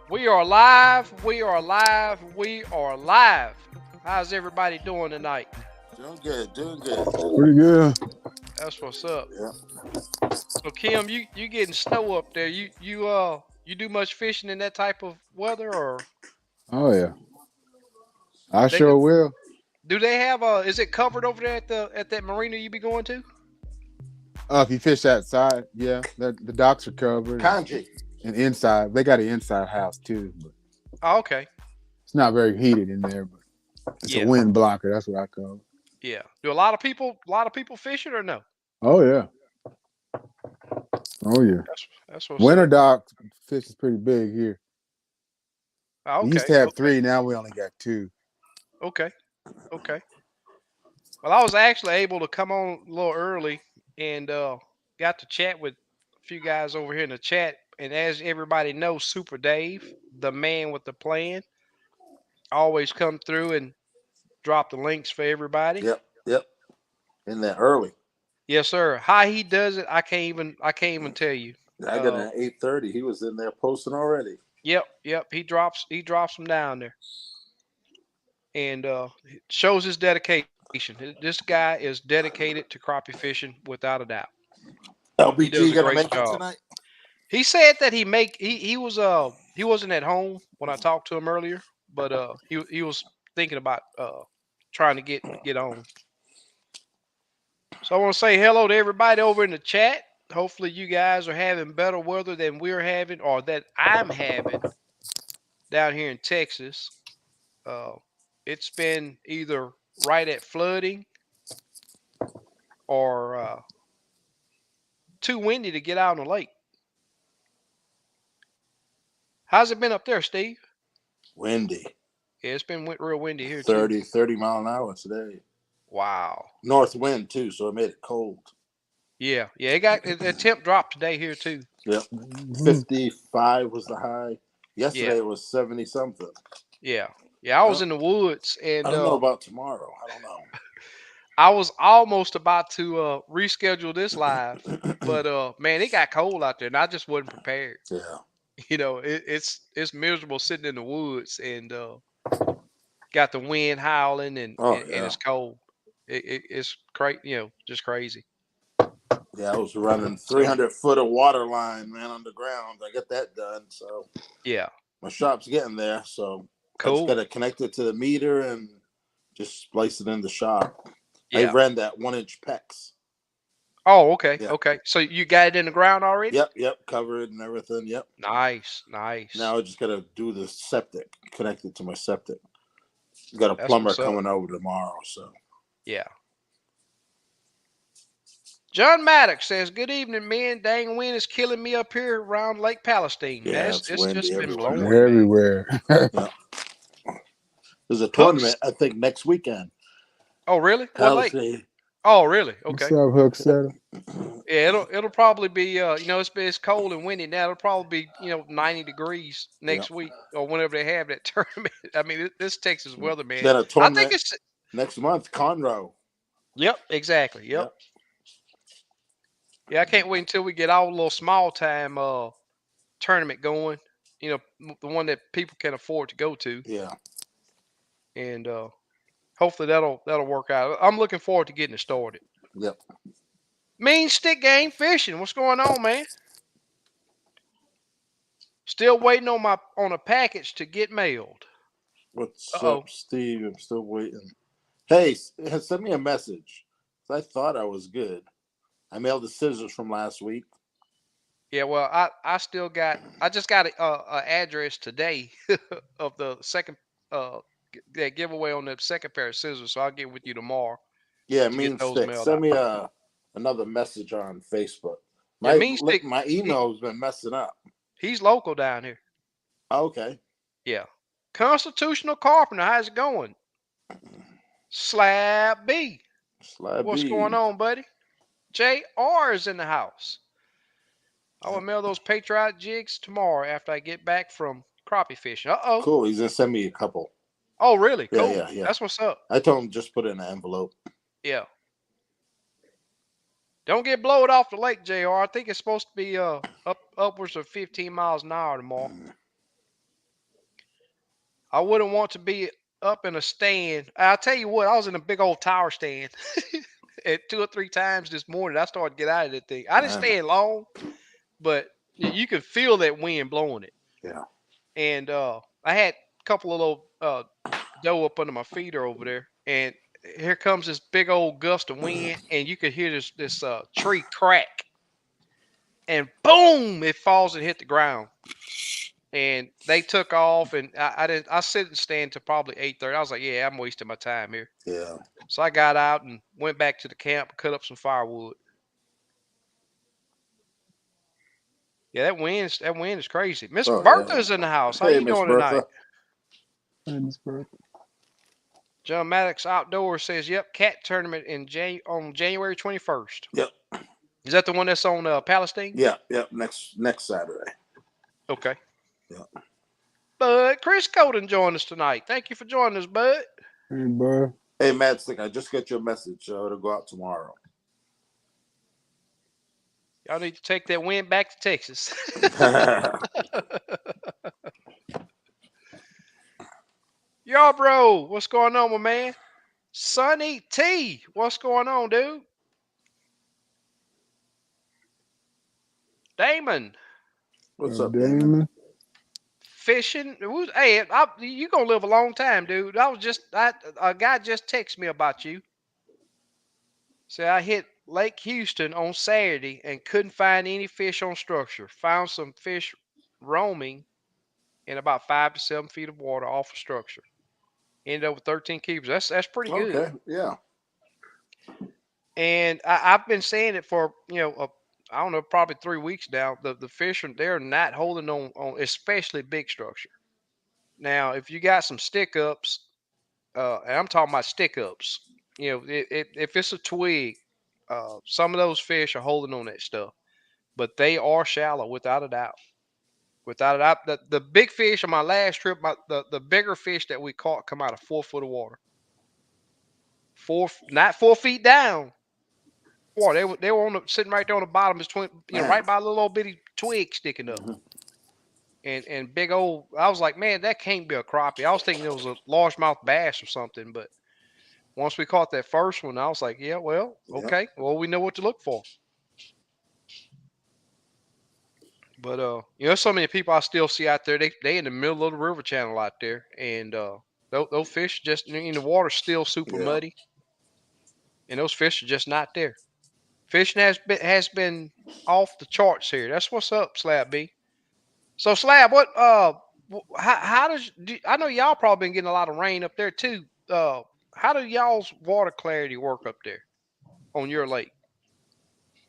We are live. We are live. We are live. How's everybody doing tonight? Doing good, doing good. Pretty good. That's what's up. Yeah. So Kim, you getting snow up there? You do much fishing in that type of weather, or Oh yeah, I they do? sure will. Do they have Is it covered over there at that marina you be going to? If you fish outside, yeah, the docks are covered, Kanji. and inside they got an inside house too, but Oh, okay. it's not very heated in there. But it's a Yeah. wind blocker. That's what I call it. Yeah. Do a lot of people fish it or no? Oh yeah, oh yeah. That's what's Winter up. dock fish is pretty big here. Oh, We used okay. to have Okay. three. Now we only got two. Okay. Okay. Well, I was actually able to come on a little early and got to chat with a few guys over here in the chat. And as everybody knows, Super Dave, the man with the plan, always come through and drop the links for everybody. Yep, yep. In there early. Yes, sir. How he does it, I can't even tell you. I got an 8:30. He was in there posting already. Yep. He drops them down there and shows his dedication. This guy is dedicated to crappie fishing without a doubt. He does a LBG gonna great make it job. tonight? He said that he wasn't at home when I talked to him earlier, but he was thinking about trying to get on. So I want to say hello to everybody over in the chat. Hopefully you guys are having better weather than we're having or that I'm having down here in Texas. Uh, it's been either right at flooding or too windy to get out on the lake. How's it been up there, Steve? Windy. Yeah, it's been real windy here too. 30 mile an hour today. Wow. North wind too, so it made it cold. Yeah. The temp dropped today here too. Yep. Mhm. 55 was the high. Yeah, Yesterday it was 70 something. yeah, yeah. I I was don't, in the woods I and don't know about tomorrow. I don't I was almost about to reschedule this live, know. but man, it got cold out there, and I just wasn't prepared. Yeah. It's miserable sitting in the woods and got the wind howling Oh and yeah. it's cold. It's crazy, just crazy. Yeah, I was running So 300 foot of water line, man, underground. I got that done. So yeah, my shop's getting there. So I just got cool. to connect it to the meter and just splice it in the shop. I Yeah. ran that 1 inch PEX. Oh, okay, Yep. okay. So you got it in the ground already? Yep. Covered and everything. Yep. Nice, nice. Now I just got to do the septic, connect it to my septic. Got a That's plumber what's up. coming over tomorrow. So Yeah. John Maddox says, "Good evening, man. Dang wind is killing me up here around Lake Palestine. Man, yeah, it's, it's it's windy just been everywhere. blowing, man. Everywhere. Yeah. There's a Hooks. tournament, I think, next weekend. Oh, really? What lake? Palisade. Oh, really? What's Okay. up, Hook Setter? Yeah, it'll probably be it's cold and windy now. It'll probably be 90 degrees Yeah. next week or whenever they have that tournament. I mean, this Texas weather, man. Then a I think tournament it's next month, Conroe. Yep, exactly. Yep. Yep. Yeah, I can't wait until we get our little small time tournament going. The one that people can afford to go to, Yeah. and hopefully that'll work out. I'm looking forward to getting it started. Yep. Mean stick game fishing. What's going on, man? Still waiting on a package to get mailed. Uh What's oh. up, Steve? I'm still waiting. Hey, send me a message. I thought I was good. I mailed the scissors from last week. Yeah. Well, I just got a address today of the second that giveaway on the second pair of scissors. So I'll get with you tomorrow Yeah, to get mean those stick. mailed Send out. me another message on Facebook. Yeah, My Mean Stick. my He email's been messing up. he's local down here. Okay. Yeah. Constitutional Carpenter. How's it going? Slab B. Slab What's going B. on, buddy? JR is in the house. I will mail those patriotic jigs tomorrow after I get back from crappie fishing. Uh oh. Cool. He's gonna send me a couple. Oh, really? Yeah, Cool. yeah, yeah. That's what's up. I told him just put it in an envelope. Yeah. Don't get blowed off the lake, JR. I think it's supposed to be upwards of 15 miles an hour tomorrow. I wouldn't want to be up in a stand. I'll tell you what, I was in a big old tower stand at 2 or 3 times this morning. I started to get out of that thing. I didn't Man, stay in long, but you could feel that wind blowing it. yeah. And I had a couple of little dough up under my feet or over there, and here comes this big old gust of wind, and you could hear this tree crack, and boom, it falls and hit the ground. And they took off, and I didn't. I sit and stand till probably 8:30. I was like, yeah, I'm wasting my time here. Yeah. So I got out and went back to the camp, cut up some firewood. Yeah, that wind is crazy. Miss Oh yeah. Bertha's in the house. How Hey, you Miss doing tonight? Bertha. And it's birth. John Maddox Outdoors says, "Yep, cat tournament on January 21st. Yep. Is that the one that's on Palestine? Yeah. Yep. Next Saturday. Okay. Yeah. Bud, Chris Colden joined us tonight. Thank you for joining us, Bud. Hey, bro. Hey, Madstick, I just got your message. It'll go out tomorrow. Y'all need to take that wind back to Texas." Y'all, bro, what's going on, my man? Sonny T, what's going on, dude? Damon, What's up, Damon? Damon. fishing. Hey, you gonna live a long time, dude. A guy just texted me about you. Say I hit Lake Houston on Saturday and couldn't find any fish on structure. Found some fish roaming in about 5 to 7 feet of water off of structure. Ended up with 13 keepers. That's pretty good. Okay. Yeah. And I've been saying it for I don't know, probably 3 weeks now. The fish they're not holding on especially big structure. Now, if you got some stick ups, and I'm talking about stick ups, if it's a twig, some of those fish are holding on that stuff, but they are shallow without a doubt. Without a doubt, the big fish on my last trip, the bigger fish that we caught come out of 4 foot of water, not 4 feet down. Water. They were sitting right there on the bottom, between Man. right by a little old bitty twig sticking up, Mhm. and big old. I was like, man, that can't be a crappie. I was thinking it was a largemouth bass or something, but once we caught that first one, I was like, yeah, well, Yep. okay, well, we know what to look for. But so many people I still see out there. They in the middle of the river channel out there, and those fish just in the water's still super Yeah. muddy, and those fish are just not there. Fishing has been off the charts here. That's what's up, Slab B. So Slab, what how I know y'all probably been getting a lot of rain up there too. How do y'all's water clarity work up there on your lake?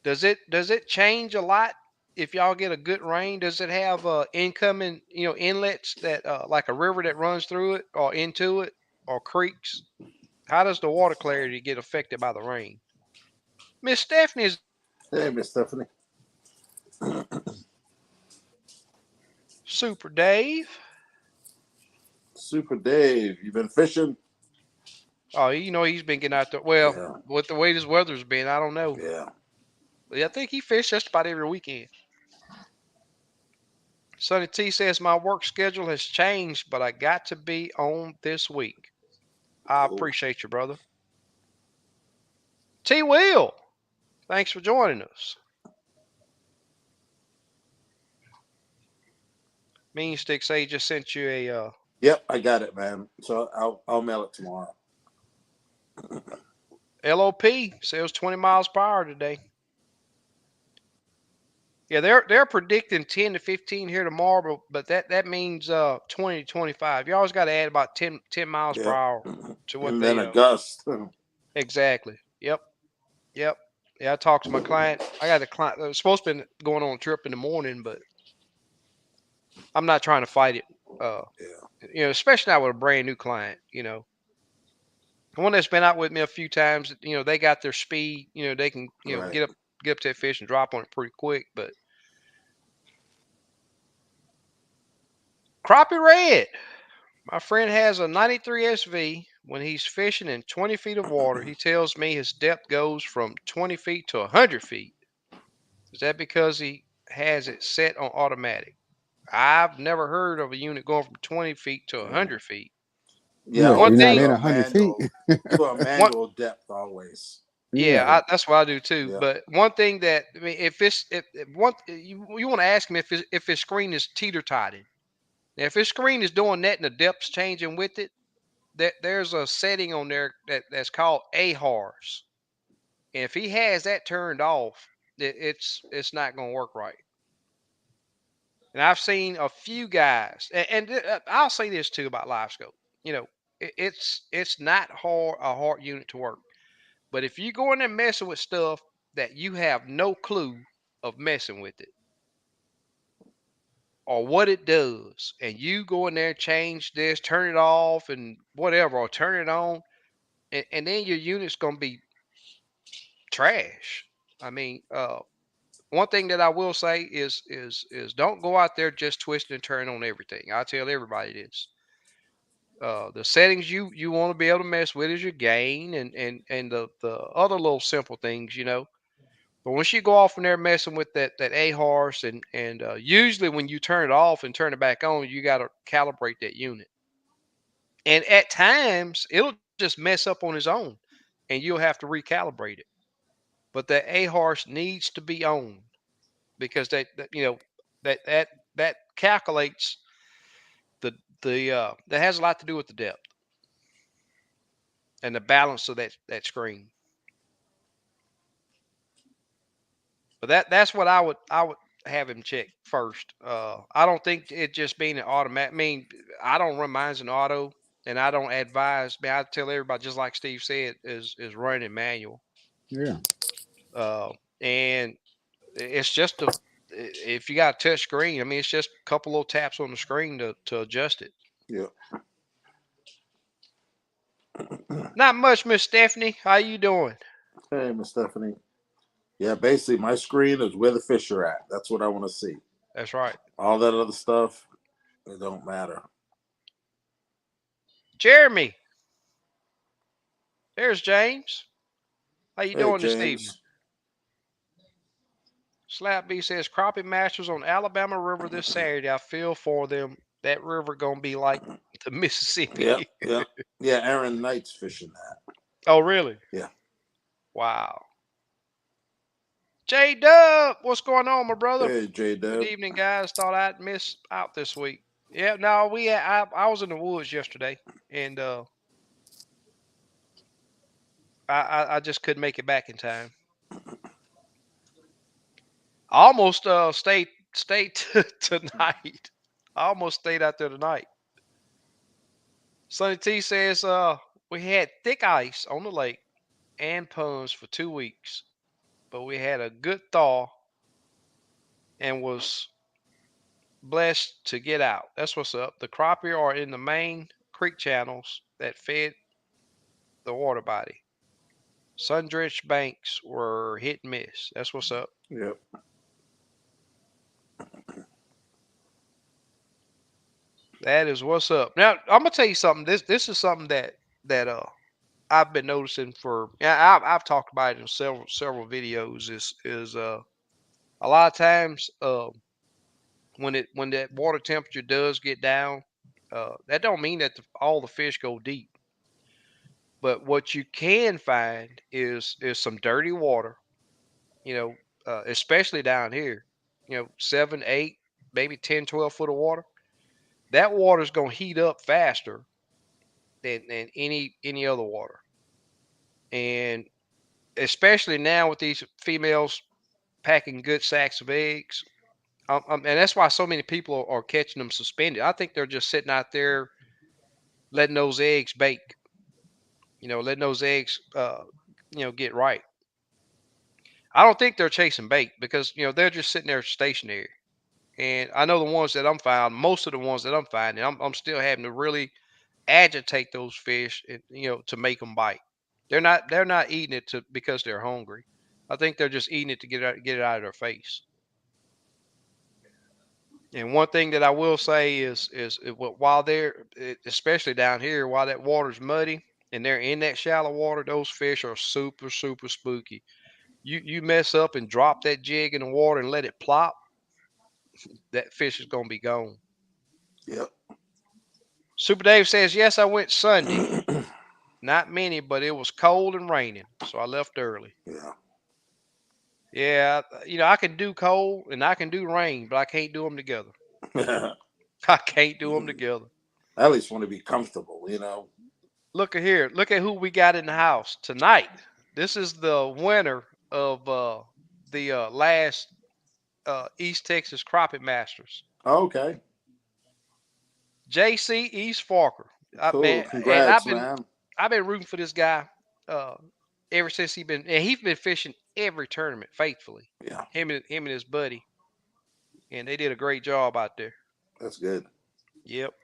Does it change a lot if y'all get a good rain? Does it have incoming inlets that like a river that runs through it or into it or creeks? How does the water clarity get affected by the rain? Miss Stephanie is Hey, Miss Stephanie. super Dave. Super Dave. You been fishing? Oh, he's been getting out there. Well, Yeah. with the way this weather's been, I don't know. Yeah. But I think he fished just about every weekend. Sonny T says my work schedule has changed, but I got to be on this week. I Cool. appreciate you, brother. T Will, thanks for joining us. Mean Stick say he just sent you a Yep, I got it, man. So I'll mail it tomorrow. LOP says 20 miles per hour today. Yeah, they're predicting 10 to 15 here tomorrow, but that means 20 to 25. You always got to add about 10 miles per Yep. hour to what And they then a gust. exactly. Yep. Yep. Yeah, I talked to my client. I got a client that was supposed to be going on a trip in the morning, but I'm not trying to fight it. Uh, Yeah. Especially not with a brand new client. One that's been out with me a few times. They got their speed. They can Right. get up to that fish and drop on it pretty quick. But Crappie Red, my friend has a 93 SV. When he's fishing in 20 feet of water, he tells me his depth goes from 20 feet to 100 feet. Is that because he has it set on automatic? I've never heard of a unit going from 20 feet to Yeah. 100 feet. Yeah, Yeah, One you're always not thing, in do a 100 feet. manual. Do a one manual depth always. yeah, Yeah, that's what I do too. Yeah. But one thing that I mean, if one you want to ask me if his screen is teeter totting. Now, if his screen is doing that and the depth's changing with it, there's a setting on there that's called AHARS. And if he has that turned off, it's not going to work right. And I've seen a few guys, I'll say this too about live scope. You know, it's not a hard unit to work. But if you go in there messing with stuff that you have no clue of messing with it or what it does, and you go in there, change this, turn it off, and whatever, or turn it on, and then your unit's gonna be trash. I mean, one thing that I will say is don't go out there just twisting and turning on everything. I tell everybody this. The settings you want to be able to mess with is your gain and the other little simple things, you know. But once you go off in there messing with that A horse and usually when you turn it off and turn it back on, you got to calibrate that unit. And at times it'll just mess up on its own, and you'll have to recalibrate it. But that A horse needs to be on because that you know that calculates the that has a lot to do with the depth and the balance of that screen. But that's what I would have him check first. I don't think it just being an automatic. I mean, I don't run mine as an auto, and I don't advise. Man, I tell everybody just like Steve said is running manual. yeah, Uh, and it's just a if you got a touch screen, I mean, it's just a couple little taps on the screen to adjust it. Yeah. Not much, Miss Stephanie. How you doing? Hey, Miss Stephanie. Yeah, basically my screen is where the fish are at. That's what I want to see. That's right, All that other stuff, it don't matter. Jeremy. There's James. How you Hey, doing this evening? James. Slap B says Crappie Masters on Alabama River this Saturday. I feel for them. That river gonna be like the Yep, Mississippi. yep. Yeah, Aaron Knight's fishing that. Oh, really? Yeah. Wow. J Dub, what's going on, my brother? Hey, J Good Dub. evening, guys. Thought I'd miss out this week. Yeah, no, I was in the woods yesterday, and I just couldn't make it back in time. I almost stayed tonight. I almost stayed out there tonight. Sonny T says we had thick ice on the lake and ponds for 2 weeks, but we had a good thaw and was blessed to get out. That's what's up. The crappie are in the main creek channels that fed the water body. Sun-drenched banks were hit and miss. That's what's up. Yep. That is what's up. Now I'm gonna tell you something. This is something that I've been noticing for. Yeah, I've talked about it in several videos. Is a lot of times when that water temperature does get down, that don't mean that all the fish go deep. But what you can find is some dirty water. You know, especially down here. You know, 7, 8, maybe 10, 12 foot of water. That water is gonna heat up faster than any other water. And especially now with these females packing good sacks of eggs, and that's why so many people are catching them suspended. I think they're just sitting out there letting those eggs bake. You know, letting those eggs, get right. I don't think they're chasing bait because they're just sitting there stationary. And I know the ones that I'm finding, most of the ones that I'm finding, I'm still having to really agitate those fish, to make them bite. They're not eating it because they're hungry. I think they're just eating it to get it out of their face. And one thing that I will say while especially down here, while that water's muddy and they're in that shallow water, those fish are super super spooky. You mess up and drop that jig in the water and let it plop. that fish is gonna be gone. Yep. Super Dave says, yes, I went Sunday. Not many, but it was cold and raining, so I left early. Yeah. Yeah, I can do cold and I can do rain, but I can't do them together. I can't do them together. I at least want to be comfortable, Look at here. Look at who we got in the house tonight. This is the winner of the last East Texas Crappie Masters. Okay. JC East Farker. Cool. Man, and Congrats, man. I've been rooting for this guy uh, ever since he's been fishing every tournament faithfully. Yeah. Him and his buddy, and they did a great job out there. That's good. Yep.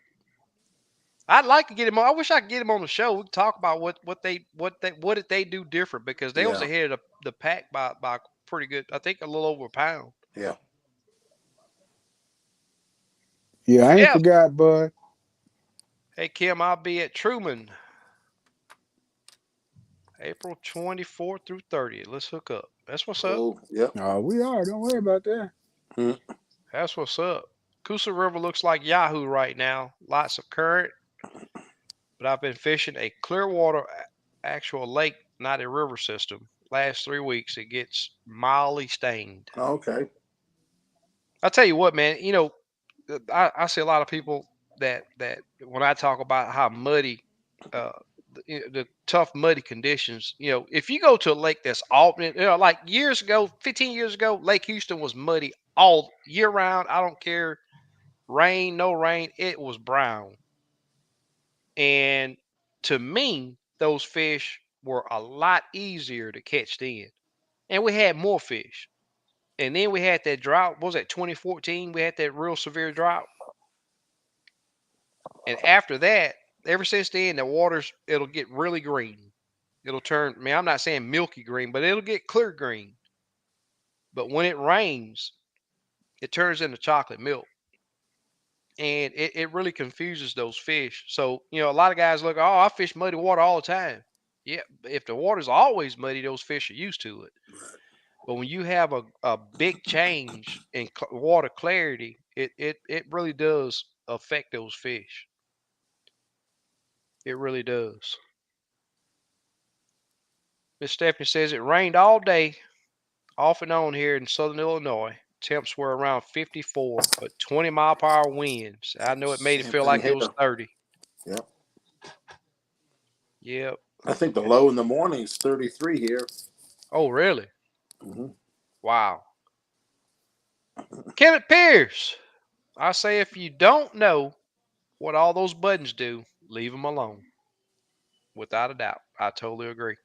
I'd like to get him on. I wish I could get him on the show. We could talk about what did they do different, because they was Yeah. ahead of the pack by pretty good. I think a little over a pound. Yeah. Yeah, I ain't Yeah. forgot, bud. Hey Kim, I'll be at Truman April 24th through 30th. Let's hook up. That's what's up. Cool. Yep. Oh, we are. Don't worry about that. Mm. That's what's up. Coosa River looks like Yahoo right now. Lots of current, but I've been fishing a Clearwater actual lake, not a river system. Last 3 weeks, it gets mildly stained. Okay. I'll tell you what, man. I see a lot of people that when I talk about how muddy, uh, the tough muddy conditions. If you go to a lake that's all, like years ago, 15 years ago, Lake Houston was muddy all year round. I don't care, rain, no rain, it was brown. And to me, those fish were a lot easier to catch then, and we had more fish. And then we had that drought. What was that, 2014? We had that real severe drought. And after that, ever since then, the it'll get really green. It'll turn, I mean, I'm not saying milky green, but it'll get clear green. But when it rains, it turns into chocolate milk. And it really confuses those fish. So, a lot of guys look, oh, I fish muddy water all the time. Yeah, if the water's always muddy, those fish are used to it. But when you have a big change in water clarity, it really does affect those fish. It really does. Miss Stephanie says it rained all day, off and on here in southern Illinois. Temps were around 54, but 20-mile-per-hour winds. I know it made it Same feel thing like it here. was 30. Yep. Yep. I think the low in the morning is 33 here. Oh, really? Mm-hmm. Wow. Kenneth Pierce. I say if you don't know what all those buttons do, leave them alone. Without a doubt. I totally agree.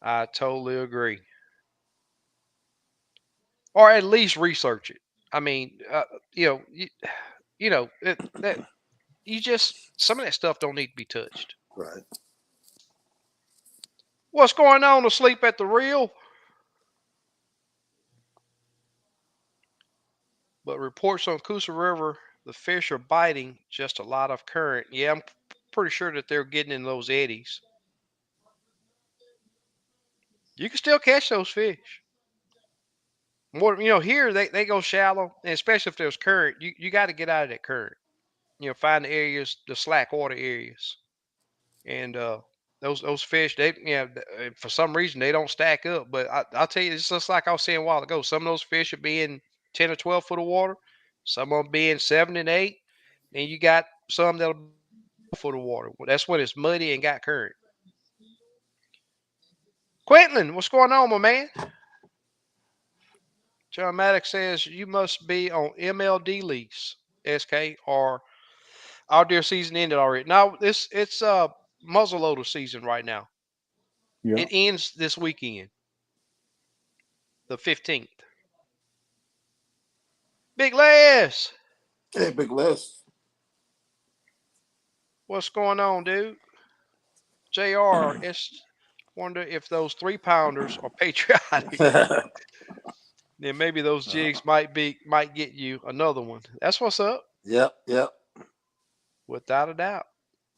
I totally agree. Or at least research it. I mean, that you just, some of that stuff don't need to be touched. Right. What's going on to sleep at the reel? But reports on Coosa River, the fish are biting, just a lot of current. Yeah, I'm pretty sure that they're getting in those eddies. You can still catch those fish. More, here they go shallow, and especially if there's current, you got to get out of that current. Find the areas, the slack water areas, and those fish, they, for some reason they don't stack up. But I'll tell you, it's just like I was saying a while ago. Some of those fish are being 10 or 12 foot of water, some of them being 7 and 8, and you got some that'll be 12 foot of water. Well, that's when it's muddy and got current. Quentin, what's going on, my man? John Maddox says you must be on MLD lease, SK, or our deer season ended already. No, it's muzzleloader season right now. Yeah. It ends this weekend, the 15th. Big Les, Hey, big list. what's going on, dude? JR, it's wonder if those 3-pounders are patriotic. Then maybe those jigs might get you another one. That's what's up, Yep. Yep. without a doubt.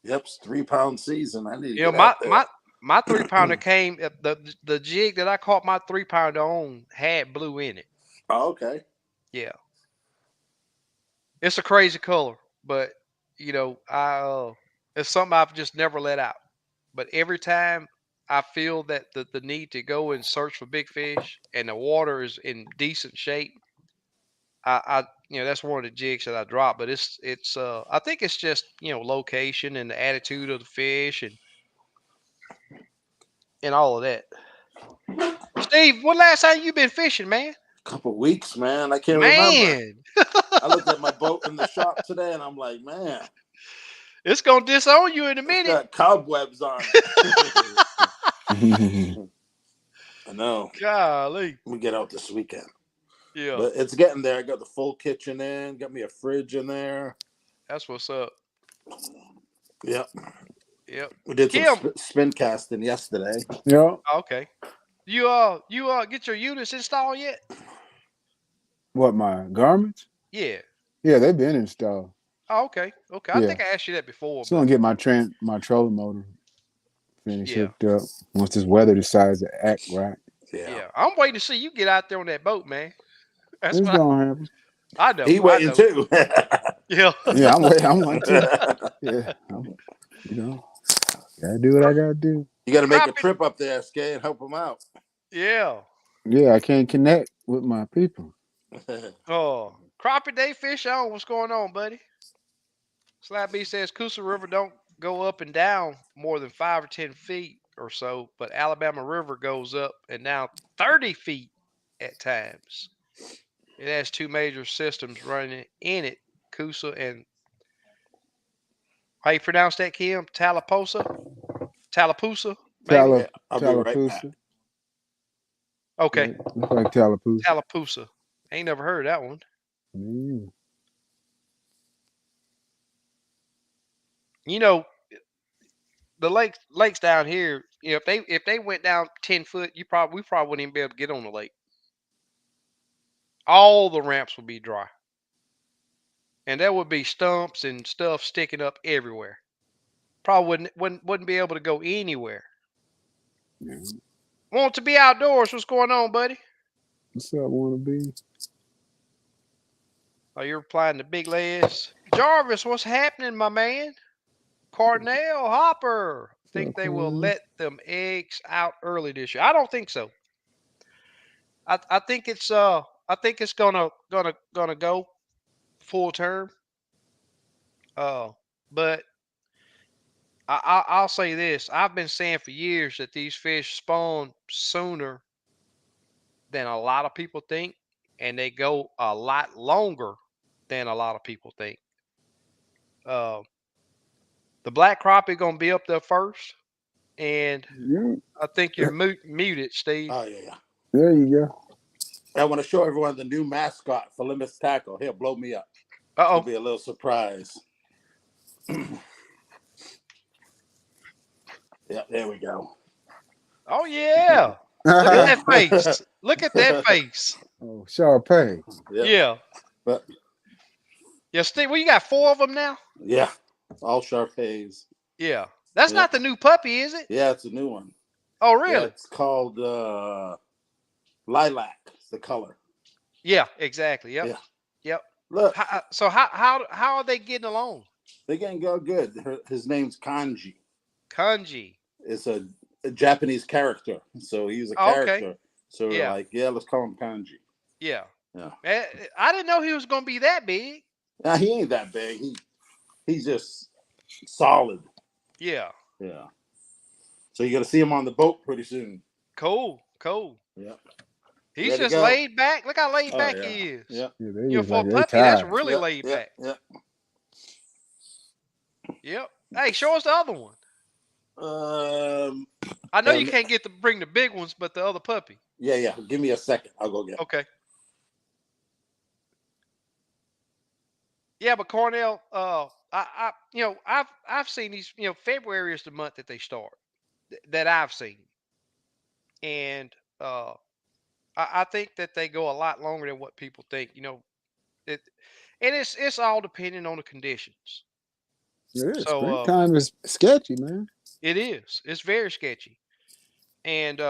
Yep. It's 3-pound season. I need to You know, get my out there. my my 3-pounder came, the jig that I caught my 3-pounder on had blue in it. Oh, okay. Yeah, it's a crazy color, but it's something I've just never let out. But every time I feel that the need to go and search for big fish, and the water is in decent shape, that's one of the jigs that I drop. But it's I think it's just location and the attitude of the fish and all of that. Steve, when last time you been fishing, man? Couple weeks, man. I can't remember. Man, I looked at my boat in the shop today, and I'm like, man, it's gonna disown you in a it's minute. got cobwebs on it. I know. Golly, We get out this weekend, yeah, but it's getting there. I got the full kitchen in. Got me a fridge in there. that's what's up. Yep. Yep. We did some Kim, spin casting yesterday. Yeah. okay. You get your units installed yet? What, my garments? Yeah. Yeah, they've been installed. Oh, okay. Okay. I Yeah. think I asked you that before, Just gonna but get my trolling motor finished yeah, hooked up once this weather decides to act right. Yeah. yeah. I'm waiting to see you get out there on that boat, man. That's It's what gonna happen. I know. He I waiting know. too. Yeah. Yeah, I'm waiting. I'm one too. Yeah, you know, gotta do what I gotta do. You got to make a Crappie. trip up there, Skay, and help him out. Yeah. Yeah, I can't connect with my people. Oh, Crappie Day fish on. What's going on, buddy? Slap B says Coosa River don't go up and down more than 5 or 10 feet or so, but Alabama River goes up and down 30 feet at times. It has two major systems running in it, Coosa and how you pronounce that, Kim? Tallapoosa, maybe. Tala Yeah, I'll be right back. Tallapoosa. Okay, Yeah, looks like Tallapoosa. Tallapoosa. Ain't never heard of that one. Mm. You know, the lakes down here. If they went down 10 foot, we probably wouldn't even be able to get on the lake. All the ramps would be dry, and there would be stumps and stuff sticking up everywhere. Probably wouldn't be able to go anywhere. Yeah. Want to be outdoors? What's going on, buddy? What's up, wanna be? Oh, you're replying to Big Les. Jarvis, what's happening, my man? Cornell Hopper. What's Think up, they will Corn? let them eggs out early this year? I don't think so. I think it's gonna go full term. Uh, but I'll say this: I've been saying for years that these fish spawn sooner than a lot of people think, and they go a lot longer than a lot of people think. Uh, the black crappie gonna be up there first, and Yeah, I think you're muted, Steve. Oh, yeah, yeah. there you go. I want to show everyone the new mascot for Limits Tackle. He'll blow me up. Uh It'll oh. be a little surprise. Yeah, there we go. Oh yeah. Look at that face. Look at that face. Oh, Sharpay. Yep. Yeah. But Yeah, Steve. Well, you got 4 of them now. yeah, all sharp haze. Yeah. That's Yep. not the new puppy, is it? Yeah, it's a new one. Oh, Yeah, really? it's called lilac. It's the color. Yeah. Exactly. Yep. Yeah. Yep. Look, So how are they getting along? they can go good. His name's Kanji. Kanji. It's a Japanese character, so he's a Oh, okay. character. So we're Yeah. like, yeah, let's call him Kanji. Yeah. Yeah. I didn't know he was gonna be that big. Now he ain't that big. He's just solid. Yeah. Yeah. So you're gonna see him on the boat pretty soon. Cool. Cool. Yeah. He's Ready to just go? laid back. Look how laid Oh back yeah. he is. Yeah. Yeah, they just For a like they puppy, that's tired. really Yeah. laid Yeah. back. Yeah. Yep. Hey, show us the other one. I know you Um, can't bring the big ones, but the other puppy. yeah, yeah. Give me a second. I'll go get him. Okay. Yeah, but Cornell, I've seen these. February is the month that they start that I've seen, and I think that they go a lot longer than what people think. It, and it's all depending on the conditions. Yeah, So springtime is sketchy, man. it is. It's very sketchy, and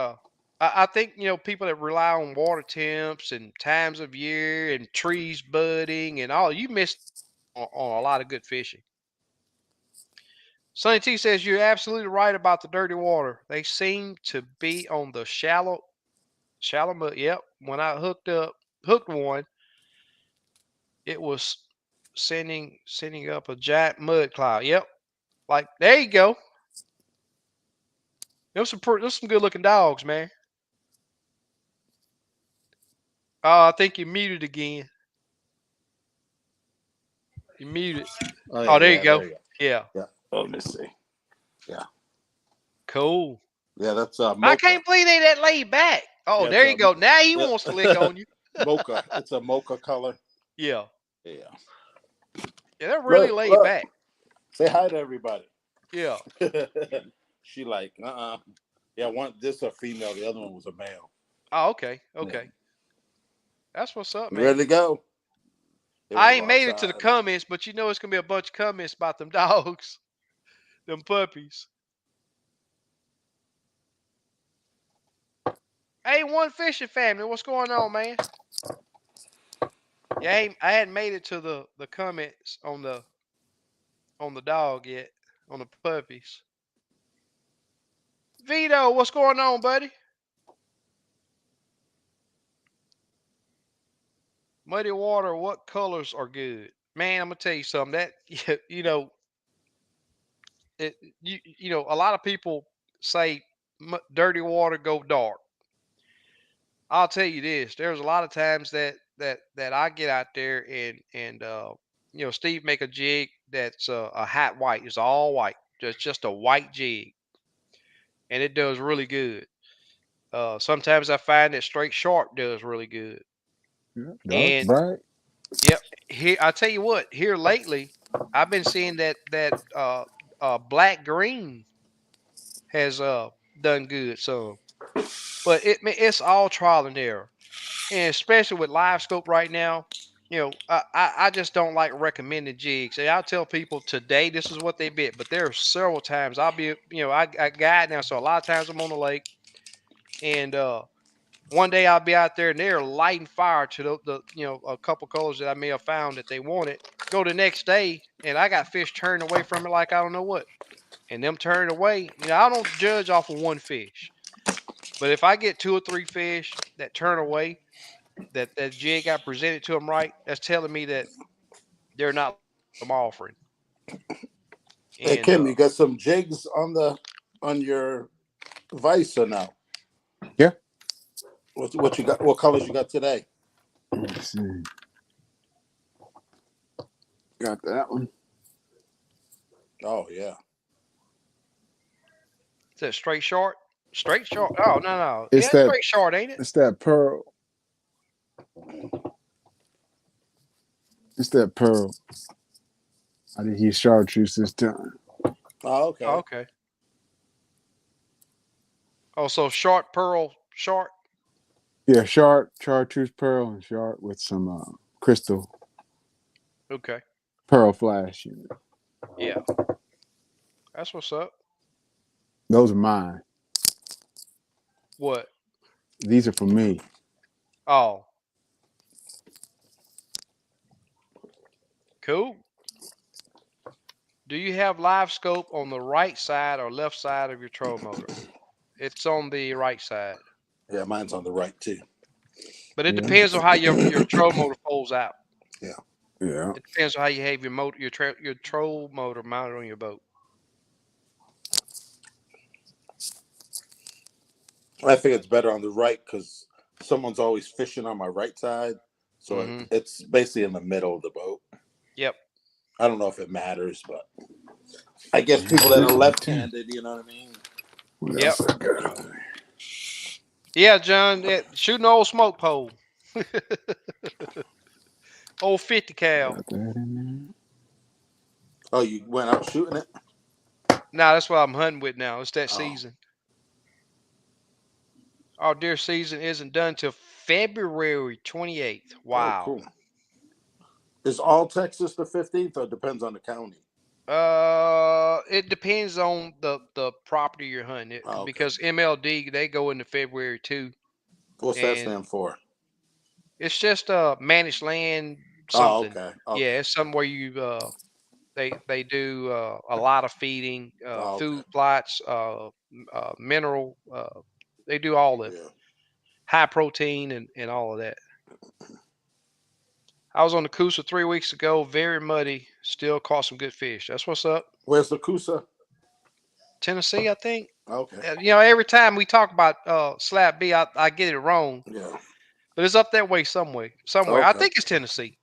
I think people that rely on water temps and times of year and trees budding and all, you miss on a lot of good fishing. Sonny T says you're absolutely right about the dirty water. They seem to be on the shallow mud. Yep. When I hooked one, it was sending up a giant mud cloud. Yep. Like there you go. Those some good looking dogs, man. Oh, I think you're muted again. You're muted. Oh yeah, Oh, there you yeah, go. there you go. Yeah. Yeah. Oh, let me see. Yeah, Cool. yeah, that's I mocha. can't believe they that laid back. Oh, Yeah, it's there you go. Now he wants to lick on you. mocha. It's a mocha color. Yeah. Yeah. Yeah, they're really Look, laid look. back. Say hi to everybody. Yeah. She like, yeah, one this a female, the other one was a male. Oh, okay. Yeah. Okay. That's what's up, You man. ready to go? They want I to ain't go made it to the outside. comments, but it's gonna be a bunch of comments about them dogs, them puppies. Hey, one fishing family, what's going on, man? Yeah, I hadn't made it to the comments on the dog yet, on the puppies. Vito, what's going on, buddy? Muddy water, what colors are good? Man, I'm gonna tell you something. That you know, a lot of people say dirty water go dark. I'll tell you this: there's a lot of times that I get out there and Steve make a jig that's a hat white. It's all white, just a white jig, and it does really good. Sometimes I find that straight sharp does really good. Yeah, dark, And bright. yep, here I tell you what, here lately, I've been seeing that black green has done good. So, but it's all trial and error, and especially with live scope right now. I just don't like recommending jigs. And I'll tell people today this is what they bit, but there are several times I'll be, I guide now, so a lot of times I'm on the lake, and one day I'll be out there and they're lighting fire to a couple colors that I may have found that they wanted. Go the next day and I got fish turning away from it like I don't know what, and them turning away. I don't judge off of one fish, but if I get two or three fish that turn away, that jig got presented to them right, that's telling me that they're not I'm offering. Hey And Kim, you got some jigs on your vise or no? Yeah. What you got? What colors you got today? Let's see. Got that one. Oh yeah. is that straight short? Straight short? Oh no. Yeah, It's it's that. straight short, ain't it? It's that pearl. It's that pearl. I didn't use chartreuse this time. Oh Oh, okay. okay. Oh, so short pearl short. Yeah, chartreuse pearl and short with some crystal Okay. pearl flash in it. Yeah. That's what's up. Those are mine. What? These are for me. Oh, cool. Do you have live scope on the right side or left side of your troll motor? It's on the right side. Yeah, mine's on the right too. But it Yeah. depends on how your troll motor folds out. Yeah. Yeah. It depends on how you have your troll motor mounted on your boat. I think it's better on the right because someone's always fishing on my right side, so Hmm. it's basically in the middle of the boat. Yep. I don't know if it matters, but I guess Yeah, people that are definitely too. left-handed, you know what I mean? What Yep. else I got? Yeah, John. Shooting old smoke pole. Old 50 cal. Got that in Oh, you went out shooting it? Nah, that's what I'm hunting with now. It's that Oh, season. Our deer season isn't done till February 28th. oh, Wow. cool. Is all Texas the 15th, or depends on the county? It depends on the property you're hunting. Oh, okay. Because MLD they go into February too, What's that and stand for? it's just managed land Oh, something. okay. Yeah, Okay. it's somewhere you they do a lot of feeding, Oh, okay. food plots, mineral. They do all the Yeah. high protein and all of that. I was on the Coosa 3 weeks ago. Very muddy. Still caught some good fish. That's what's up. Where's the Coosa? Tennessee, I think. Okay. Every time we talk about Slab B, I get it wrong, Yeah. but it's up that way some way, somewhere. I Okay. think it's Tennessee,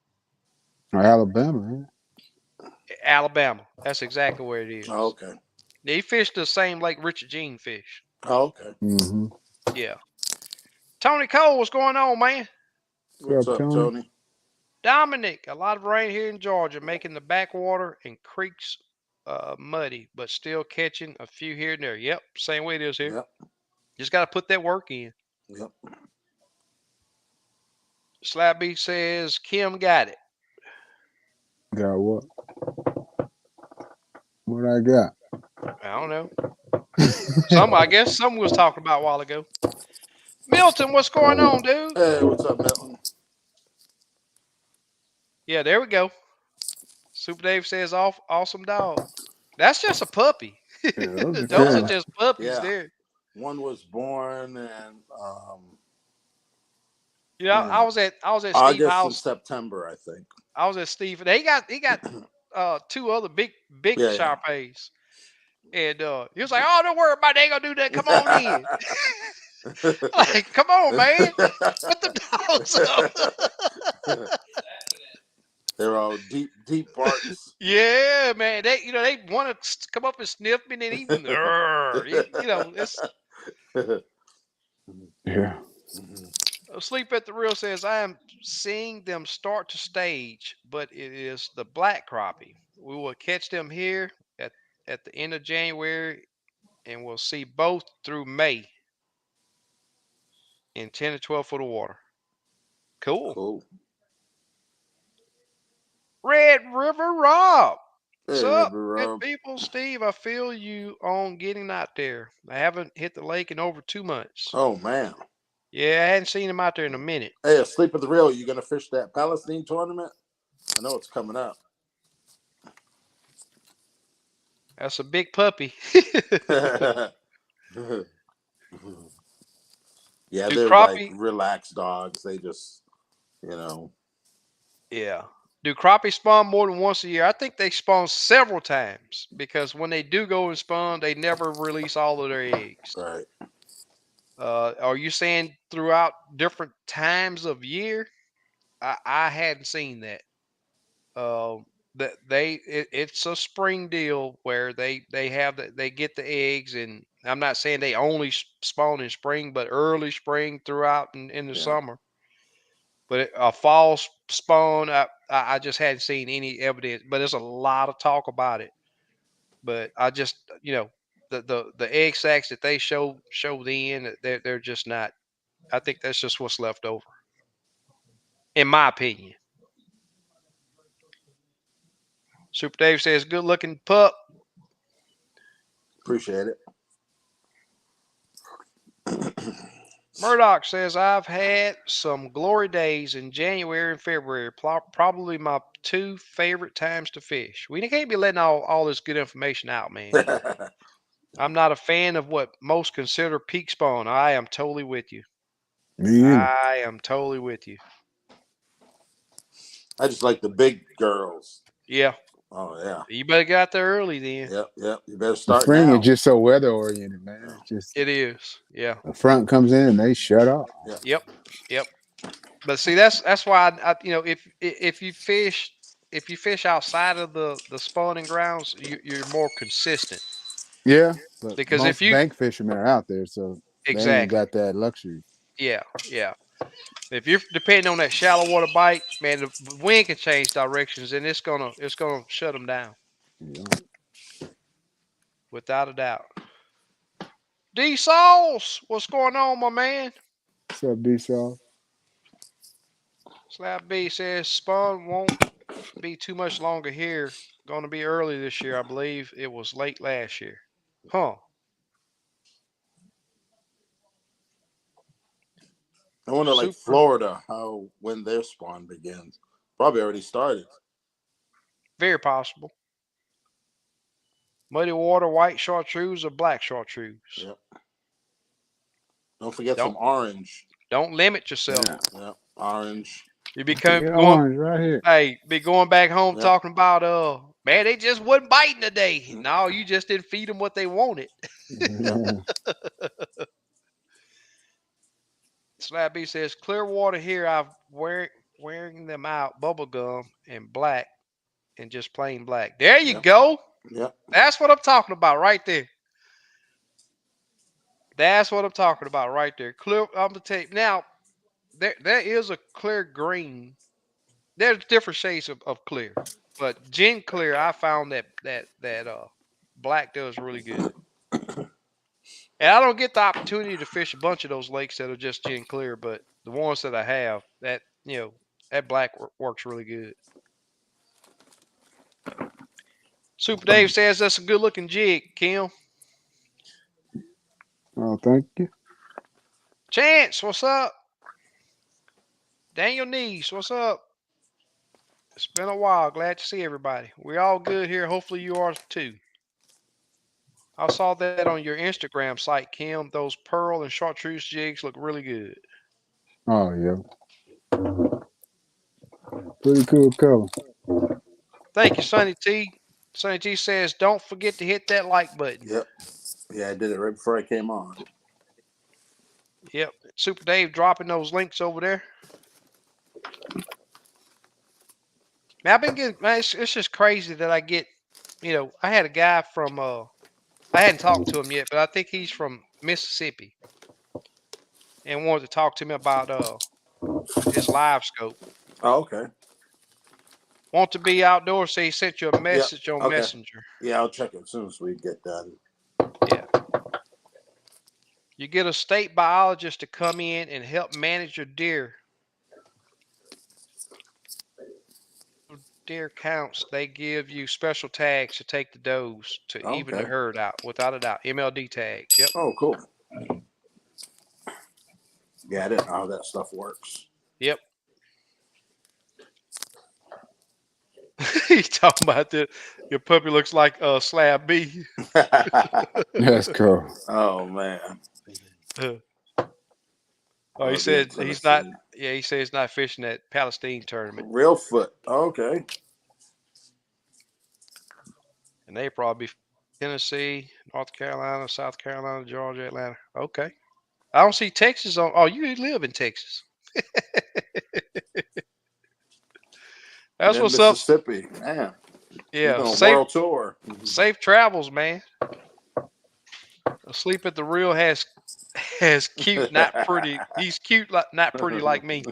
Or Alabama, right? Alabama. That's exactly where it is. Okay. They fish the same Lake Richard Jean fish. Okay. Mm-hmm. Yeah. Tony Cole, what's going on, man? What's What's up, up, Tony? Tony? Dominic, a lot of rain here in Georgia, making the backwater and creeks muddy, but still catching a few here and there. Yep, same way it is here. Yep. Just got to put that work in. Yep. Slabby says Kim got it. Got what? What I got? I don't know. I guess some we was talking about a while ago. Milton, what's going on, dude? Hey, what's up, Milton? Yeah, there we go. Super Dave says awesome dog. That's just a puppy. Yeah, those are Those are cool. just puppies Yeah. there. One was born I in was at Steve August and House. September, I think. I was at Steve. He got two other big Yeah, yeah. Sharpays. And he was like, "Oh, don't worry about it. They ain't gonna do that. Come on in." Like, come on, man. Put the dogs up. They're all deep barks. Yeah, man. They want to come up and sniff me, and then even it's Yeah. Sleep at the Real says I am seeing them start to stage, but it is the black crappie. We will catch them here at the end of January, and we'll see both through May in 10 to 12 foot of water. Cool. Cool. Red River Rob. What's Hey, up, River good Rob. people? Steve, I feel you on getting out there. I haven't hit the lake in over 2 months. Oh man. Yeah, I hadn't seen him out there in a minute. Hey, Sleep at the Real. You gonna fish that Palestine tournament? I know it's coming up. That's a big puppy. Yeah, Do they're like crappie? relaxed dogs. They just, you know, Yeah. Do crappie spawn more than once a year? I think they spawn several times because when they do go and spawn, they never release all of their eggs. right. Are you saying throughout different times of year? I hadn't seen that. Um, that it's a spring deal where they get the eggs, and I'm not saying they only spawn in spring, but early spring throughout in the Yeah. summer. But a fall spawn, I just hadn't seen any evidence. But there's a lot of talk about it. But I just the egg sacs that they show then they're just not. I think that's just what's left over, in my opinion. Super Dave says, "Good looking pup." Appreciate it. Murdoch says, "I've had some glory days in January and February. Probably my two favorite times to fish." We can't be letting all this good information out, man. I'm not a fan of what most consider peak spawn. I am totally with you. Me either. I am totally with you. I just like the big girls. Yeah. Oh yeah. You better get out there early then. Yep. Yep. You better The start spring is now. just so weather oriented, man. Yeah. It's just It is. Yeah. the front comes in and they shut off. Yeah. Yep. Yep. But see, that's why if you fish outside of the spawning grounds, you're more consistent. Yeah, but Because if most you bank fishermen are out there, so they ain't exactly, got that luxury. yeah, yeah. If you're depending on that shallow water bite, man, the wind can change directions, and it's gonna shut them down You know? without a doubt. D Sauce, what's going on, my man? What's up, D Shaw? Slab B says spawn won't be too much longer here. going to be early this year. I believe it was late last year. Huh. I wonder, like Super. Florida, how when their spawn begins. Probably already started. Very possible. Muddy water, white chartreuse, or black chartreuse. Yep. Don't forget Don't some orange. don't limit yourself. Yeah. Yep. Orange. You Look become at going. orange right here. Hey, be going back home Yep. talking about man, they just wasn't biting today. No, you just didn't feed them what they wanted. Yeah. Slab B says clear water here. I've wearing them out bubble gum and black and just plain black. There you Yep. go. Yep. That's what I'm talking about right there. That's what I'm talking about right there. Clear. I'm gonna tell you now. There is a clear green. There's different shades of clear, but gin clear. I found that black does really good. And I don't get the opportunity to fish a bunch of those lakes that are just gin clear, but the ones that I have, that black works really good. Super Dave says that's a good looking jig, Kim. Oh, thank you. Chance, what's up? Daniel Neese, what's up? It's been a while. Glad to see everybody. We're all good here. Hopefully you are too. I saw that on your Instagram site, Kim. Those pearl and chartreuse jigs look really good. Oh yeah, pretty cool color. Thank you, Sonny T. Sonny T says, don't forget to hit that like button. Yep. Yeah, I did it right before I came on. Yep. Super Dave dropping those links over there. Man, I've been getting, man, it's just crazy that I get, I had a guy from, I hadn't talked to him yet, but I think he's from Mississippi and wanted to talk to me about his live scope. Oh, okay. Want to be outdoors, so he sent you a Yep. message on Okay. Messenger. Yeah, I'll check it as soon as we get done. Yeah. You get a state biologist to come in and help manage your deer counts. They give you special tags to take the does to even the Okay. herd out, without a doubt. MLD tags. Yep. Oh, cool. Yeah, I didn't know how that stuff works. Yep. He's talking about your puppy looks like Slab B. That's cool. Oh man. Oh, he I'll be in said he's not. Tennessee. Yeah, he says he's not fishing that Palestine tournament, Real foot. Okay. and they probably be Tennessee, North Carolina, South Carolina, Georgia, Atlanta. Okay, I don't see Texas on. Oh, you live in Texas. And That's then what's up. Mississippi. Man. He's Yeah, doing a world tour. safe travels, man. Sleep at the Real has cute, not pretty. He's cute, like not pretty like me.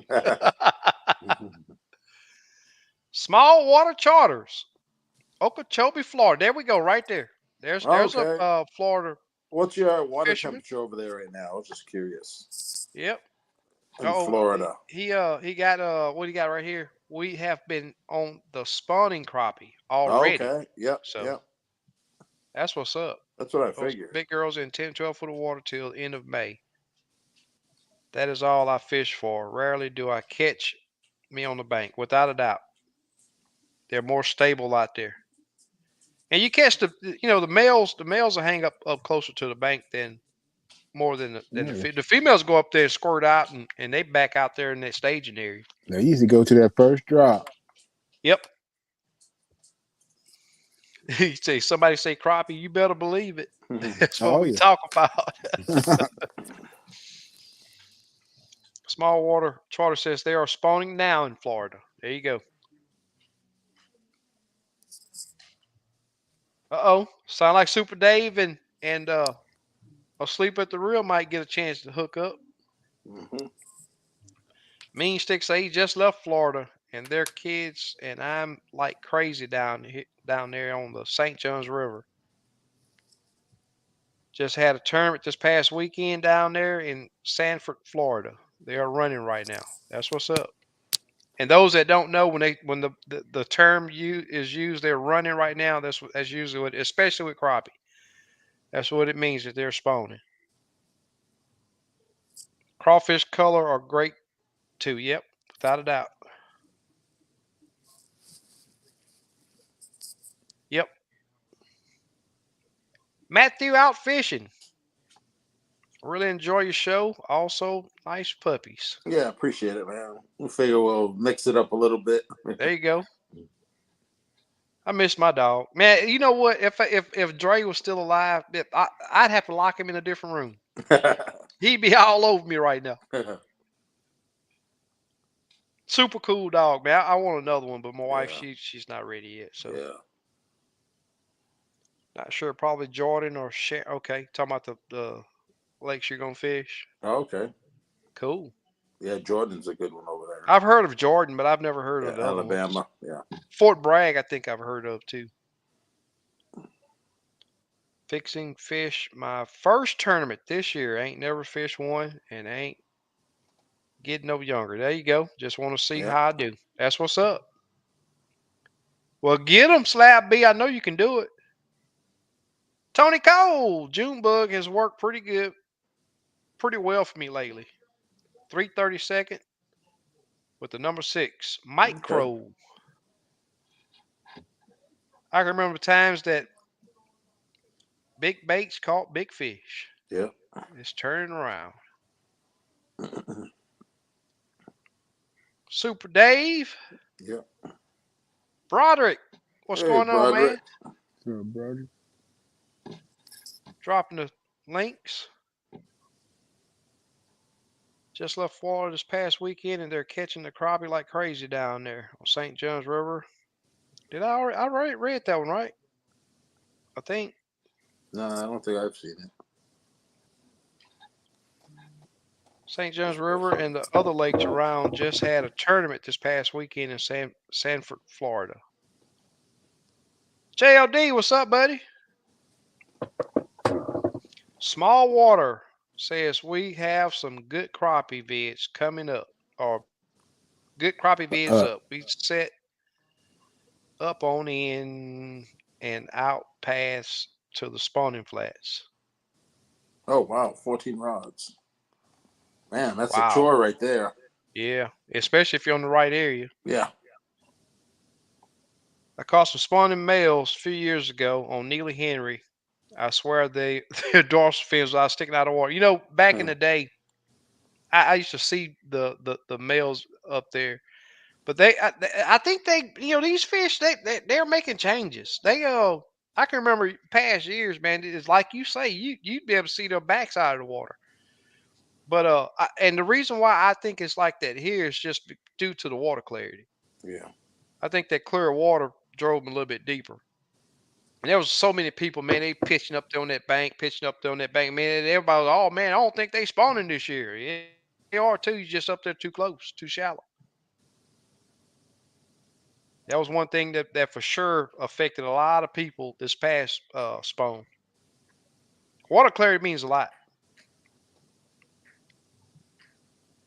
Small water charters, Okeechobee, Florida. There we go, right there. There's a Okay. Florida What's your water fisherman. temperature over there right now? I was just curious. Yep. In Oh, Florida. he got what he got right here. We have been on the spawning crappie already, Okay. Yep. so Yep. that's what's up. That's what I Those figured. big girls in 10, 12 foot of water till the end of May. That is all I fish for. Rarely do I catch me on the bank, without a doubt. They're more stable out there. And you catch the males. The males will hang up closer to the bank than more than Yeah. the females go up there and squirt out and they back out there in that staging area. They used to go to that first drop. Yep. You say somebody say crappie, you better believe it. That's what Oh we yeah. talk about. Small water charter says they are spawning now in Florida. There you go. Sound like Super Dave and Asleep at the Reel might get a chance to hook up. Mhm. Mean Stick say he just left Florida and their kids and I'm like crazy down there on the St. Johns River. Just had a tournament this past weekend down there in Sanford, Florida. They are running right now. That's what's up. And those that don't know, when the term is used, they're running right now. That's usually what, especially with crappie. That's what it means that they're spawning. Crawfish color are great too. Yep, without a doubt. Yep. Matthew out fishing. Really enjoy your show. Also, nice puppies. Yeah, appreciate it, man. We figure we'll mix it up a little bit. There you go. I miss my dog, man. You know what? If Dre was still alive, I'd have to lock him in a different room. He'd be all over me right now. Super cool dog, man. I want another one, but my wife, Yeah, she's not ready yet. So yeah. not sure. Probably Jordan or Okay, talking about the lakes you're gonna fish. Oh, okay. Cool. Yeah, Jordan's a good one over there. I've heard of Jordan, but I've never heard of Yeah, the other ones. Alabama. Yeah. Fort Bragg, I think I've heard of too. Fixing fish. My first tournament this year. Ain't never fished one, and ain't getting no younger. There you go. Just want to see Yeah. how I do. That's what's up. Well, get them, Slab B. I know you can do it. Tony Cole, Junebug has worked pretty well for me lately. 332nd with the number 6. Okay. Micro. I can remember times that big baits caught big fish. Yeah. It's turning around. Super Dave. Yeah. Broderick. What's Hey, going on, man? Broderick. So, brother. Dropping the links. Just left Florida this past weekend, and they're catching the crappie like crazy down there on St. John's River. Did I already read that one, right? I think No, I don't think I've seen it. St. John's River and the other lakes around just had a tournament this past weekend in Sanford, Florida. JLD, what's up, buddy? Small Water says we have some good crappie vids coming up, or good crappie vids Uh, up. We set up on in and out pass to the spawning flats. Oh, wow. 14 rods. Man, that's a Wow. chore right there. Yeah, especially if you're on the right area. Yeah. I caught some spawning males a few years ago on Neely Henry. I swear their dorsal fins were sticking out of water. You know, back in Hmm. the day, I used to see the males up there, but I think these fish they're making changes. I can remember past years, man. It's like you say, you'd be able to see their backside of the water. But and the reason why I think it's like that here is just due to the water clarity. Yeah. I think that clear water drove them a little bit deeper. And there was so many people, man. They pitching up there on that bank, pitching up there on that bank, man. And everybody was, oh man, I don't think they spawning this year. Yeah, they are too. You just up there too close, too shallow. That was one thing that for sure affected a lot of people this past spawn. Water clarity means a lot.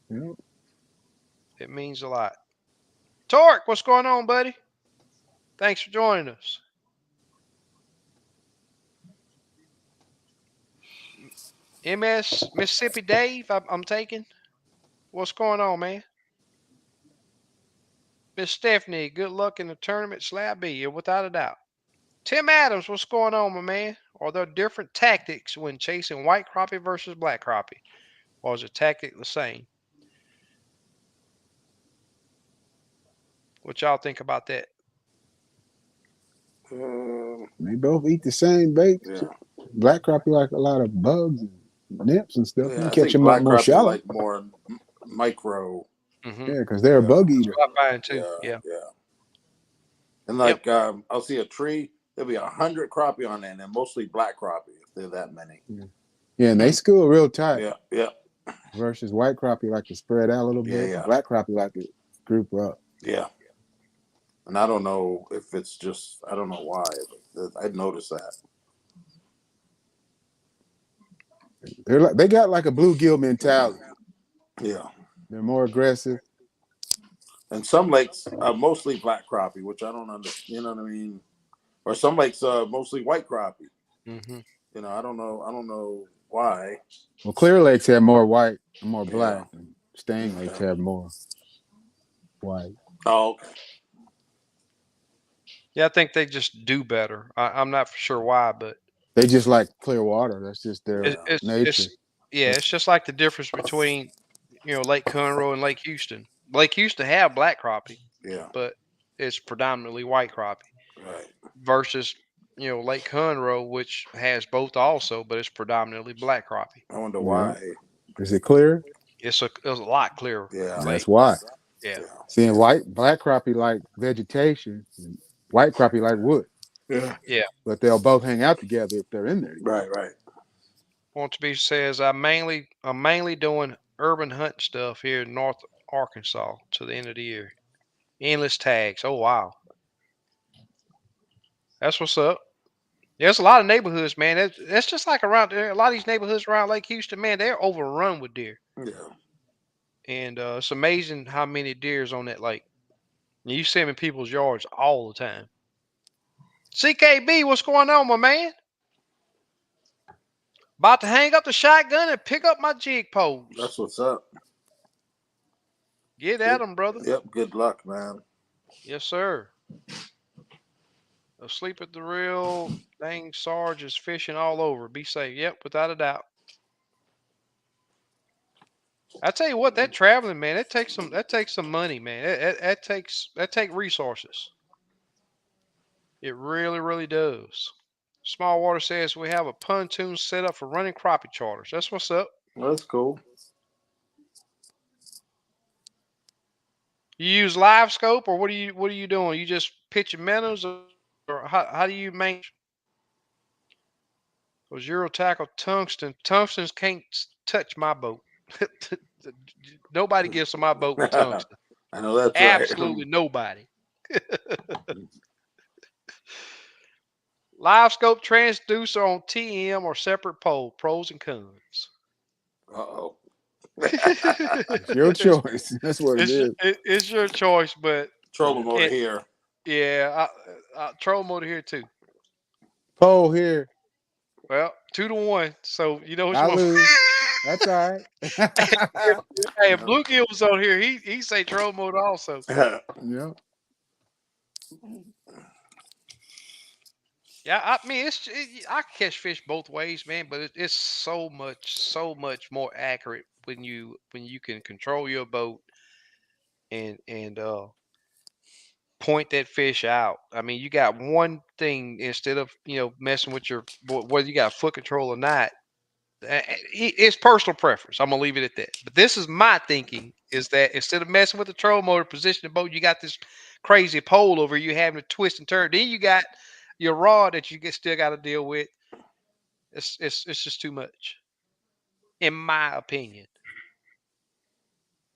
yeah. It means a lot. Torque, what's going on, buddy? Thanks for joining us. MS Mississippi Dave, I'm taking. What's going on, man? Miss Stephanie, good luck in the tournament, Slab B, without a doubt. Tim Adams, what's going on, my man? Are there different tactics when chasing white crappie versus black crappie? Or is the tactic the same? What y'all think about that? They both eat the same bait. Yeah. Black crappie like a lot of bugs and nymphs and stuff. You Yeah. can I catch think them up black more crappie shallow. like more micro. Mm-hmm. Yeah, because they're a Yeah. bug That's eater. what I find too. Yeah. Yeah. Yeah. And Yep. like, I'll see a tree. There'll be 100 crappie on it, and mostly black crappie if they're that many. Yeah, and they Hmm. school real tight. Yeah. Yeah. Versus white crappie like to spread out a little Yeah. bit. Yeah. Black crappie like to group up. Yeah. And I don't know if it's just, I don't know why, but I'd noticed that. They got like a bluegill mentality. Yeah. They're more aggressive. And some lakes are mostly black crappie, which I don't understand. You know what I mean? Or some lakes are mostly white crappie. Hmm. You know, I don't know. I don't know why. Well, Clear Lakes have more white and more Yeah. black, and Stang Lakes Okay. have more white. Oh, okay. Yeah, I think they just do better. I'm not for sure why, but They just like clear water. That's just their it, Yeah. it's nature. yeah, it's just like the difference between Lake Conroe and Lake Houston. Lake Houston have black crappie, Yeah. but it's predominantly white crappie Right. versus Lake Conroe, which has both also, but it's predominantly black crappie. I wonder Yeah. why. Is it clear? It's a lot clearer Yeah. That's lake. why. Yeah, Yeah. Seeing black crappie like vegetation, and white crappie like wood. Yeah. yeah. But they'll both hang out together if they're in there together. Right. Right. Want to be says I'm mainly doing urban hunt stuff here in North Arkansas to the end of the year. Endless tags. Oh wow, that's what's up. There's a lot of neighborhoods, man. That's just like around there. A lot of these neighborhoods around Lake Houston, man, they're overrun with deer, Yeah. and it's amazing how many deer's on that lake. You see them in people's yards all the time. CKB, what's going on, my man? About to hang up the shotgun and pick up my jig poles. That's what's up. Get at Good. them, brother. Yep. Good luck, man. Yes, sir. Asleep at the rail. Dang, Sarge is fishing all over. Be safe. Yep, without a doubt. I tell you what, that traveling, man, that takes some money, man. That take resources. It really, really does. Small Water says we have a pontoon set up for running crappie charters. That's what's up. That's cool. You use live scope, or what are you doing? You just pitching minnows, or how do you manage? Those Euro tackle tungstens can't touch my boat. Nobody gets on my boat with tungsten. I know that's right. Absolutely nobody. Live scope transducer on TM or separate pole. Pros and cons. Uh-oh. It's your it's, choice. That's what it it's is. it's your choice, but Trolling motor it, here. yeah, troll motor here too. Pole here. Well, 2-1. So you know which I one. lose. That's all right. Hey, if Yeah. Bluegill was on here, he say troll motor also. Yeah. Yeah, I mean I catch fish both ways, man, but it's so much more accurate when you can control your boat and point that fish out. I mean, you got one thing instead of messing with whether you got foot control or not. It's personal preference. I'm gonna leave it at that. But this is my thinking: is that instead of messing with the troll motor, position the boat, you got this crazy pole over you having to twist and turn. Then you got your rod that still got to deal with. It's just too much, in my opinion.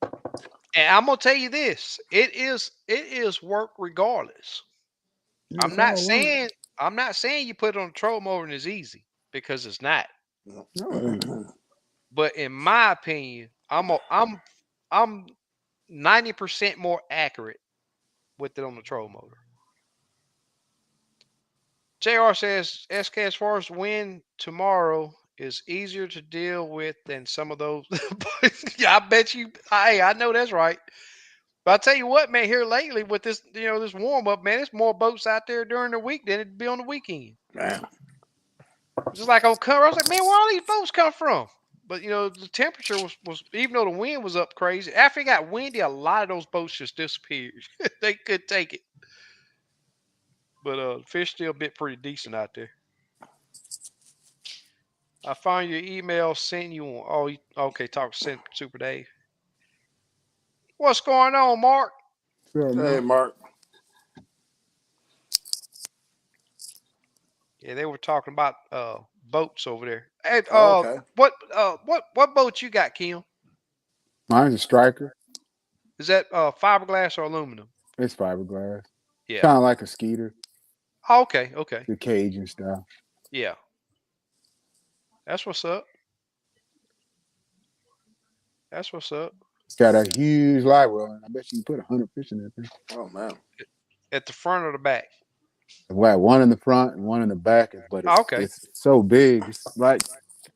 And I'm gonna tell you this: it is work regardless. I'm It's not all work. saying I'm not saying you put it on a troll motor and it's easy because it's not. No, it ain't. But in my opinion, I'm 90% more accurate with it on the troll motor. JR says SK, as far as wind tomorrow is easier to deal with than some of those. Yeah, I bet you. Hey, I know that's right. But I tell you what, man, here lately with this warm up, man, there's more boats out there during the week than it'd be on the weekend. Man. Just like on cover, I was like, man, where all these boats come from? But the temperature was even though the wind was up crazy. After it got windy, a lot of those boats just disappeared. They could take it. But fish still bit pretty decent out there. I found your email, sent you on. Oh, okay. Talk sent Super Dave. What's going on, Mark? Sure, Hey, man. Mark. Yeah, they were talking about boats over there. Hey, Oh, okay. what boat you got, Kim? Mine's a striker. Is that fiberglass or aluminum? It's fiberglass. Yeah. Kind of like a skeeter, Oh, okay. Okay. the cage and stuff. Yeah. That's what's up. That's what's up. It's got a huge live well, and I bet you can put 100 fish in that thing. Oh man. At the front or the back? Well, one in the front and one in the back, but Oh, it's okay. it's so big. It's like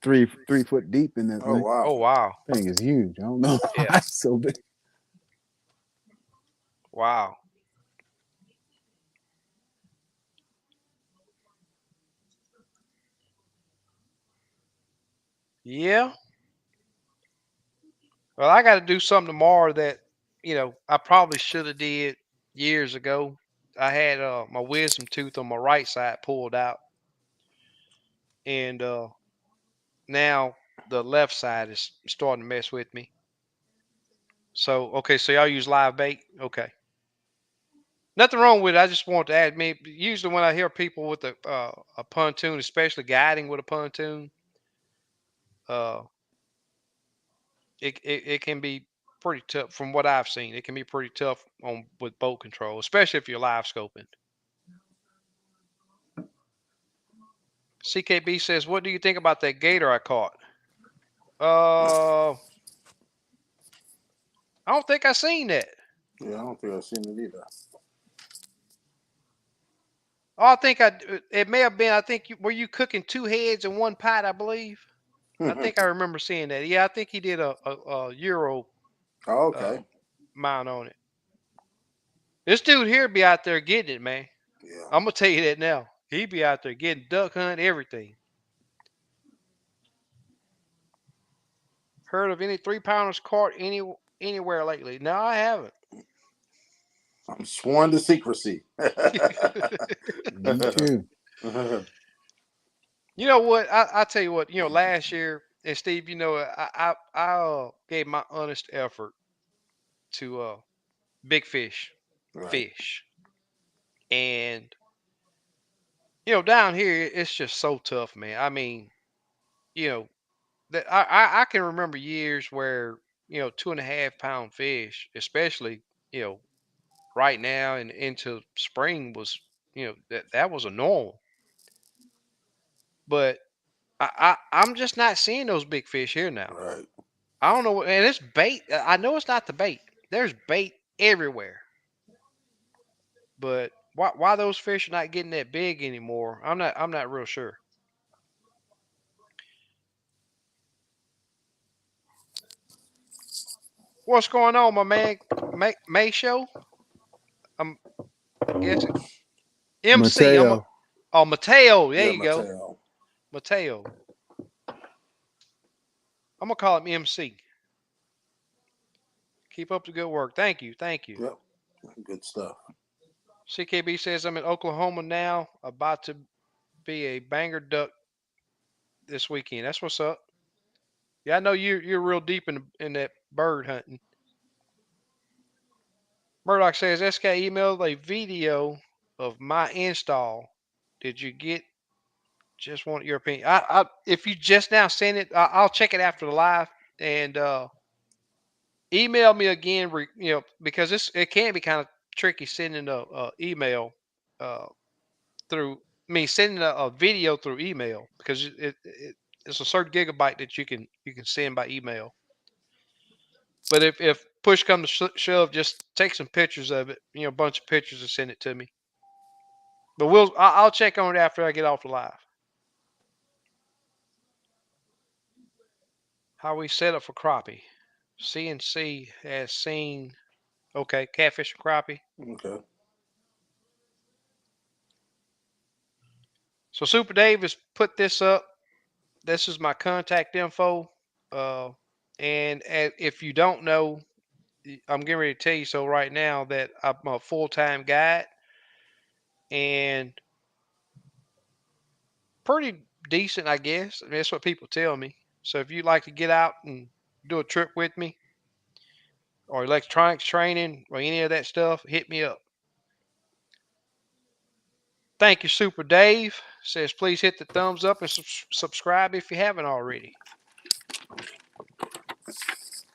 three foot deep in that Oh thing. wow. Oh wow. Thing is huge. I don't know why Yeah. it's so big. Wow. Yeah. Well, I got to do something tomorrow that I probably should have did years ago. I had my wisdom tooth on my right side pulled out, and now the left side is starting to mess with me. So okay, so y'all use live bait. Okay, nothing wrong with it. I just want to add. Me usually when I hear people with a pontoon, especially guiding with a pontoon, uh, it can be pretty tough. From what I've seen, it can be pretty tough on with boat control, especially if you're live scoping. CKB says, "What do you think about that gator I caught?" I don't think I seen that. Yeah, I don't think I've seen it either. Oh, I think it may have been. I think were you cooking two heads in one pot? I believe. I think I remember seeing that. Yeah, I think he did a Euro Oh, uh, okay. mount on it. This dude here be out there getting it, man. Yeah. I'm gonna tell you that now. He be out there getting duck hunt, everything. Heard of any 3 pounders caught anywhere lately? No, I haven't. I'm sworn to secrecy. Me too. You know what? I tell you what. Last year, and Steve, I gave my honest effort to big Right. fish, and down here it's just so tough, man. I mean, you know that I can remember years where 2.5 pound fish, especially you know right now and into spring was that was a normal, but I'm just not seeing those big fish here now. Right. I don't know, and it's bait. I know it's not the bait. There's bait everywhere, but why those fish are not getting that big anymore? I'm not real sure. What's going on, my man? May show. I'm guessing MC. Mateo. Oh, Mateo. There Yeah, you go, Mateo. Mateo. I'm gonna call him MC. Keep up the good work. Thank you, thank you. Yep. Good stuff. CKB says I'm in Oklahoma now, about to be a banger duck this weekend. That's what's up. Yeah, I know you're real deep in that bird hunting. Murdoch says SK emailed a video of my install. Did you get? Just want your opinion. If you just now send it, I'll check it after the live and email me again. Because it can be kind of tricky sending a email uh, through me sending a video through email because it's a certain gigabyte that you can send by email. But if push comes to shove, just take some pictures of it, a bunch of pictures and send it to me. But I'll check on it after I get off the live. How we set up for crappie? CNC has seen okay catfish and crappie. Okay. So Super Dave has put this up. This is my contact info. Uh, and if you don't know, I'm getting ready to tell you so right now that I'm a full-time guide and pretty decent, I guess. I mean, that's what people tell me. So if you'd like to get out and do a trip with me or electronics training or any of that stuff, hit me up. Thank you, Super Dave. Says please hit the thumbs up and subscribe if you haven't already.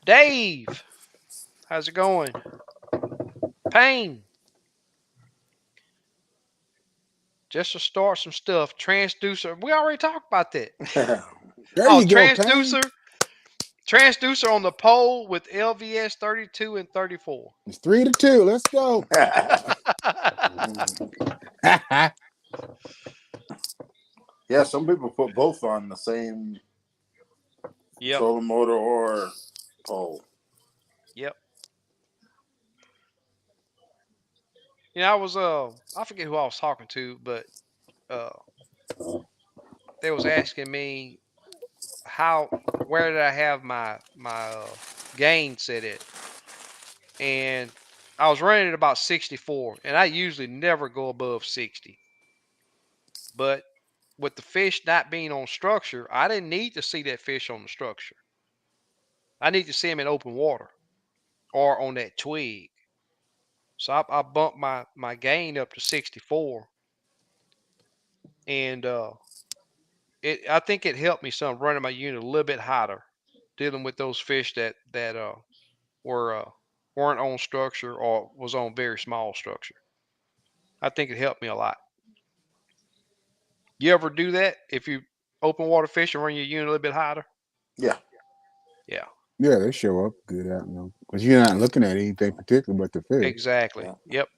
Dave, how's it going? Payne, just to start some stuff. Transducer. We already talked about that. There Oh, you go, Payne. Transducer on the pole with LVS 32 and 34. It's 3-2. Let's go. Yeah, some people put both on the same Yep. trolling motor or pole. Yep. You know, I forget who I was talking to, but uh they was asking me where did I have my gain set at, and I was running at about 64, and I usually never go above 60. But with the fish not being on structure, I didn't need to see that fish on the structure. I need to see him in open water or on that twig. So I bumped my gain up to 64, and I think it helped me some running my unit a little bit hotter, dealing with those fish that were weren't on structure or was on very small structure. I think it helped me a lot. You ever do that if you open water fish and run your unit a little bit hotter? Yeah. Yeah, Yeah, they show up good out, because you're not looking at anything particular but the fish. exactly. Yeah. Yep.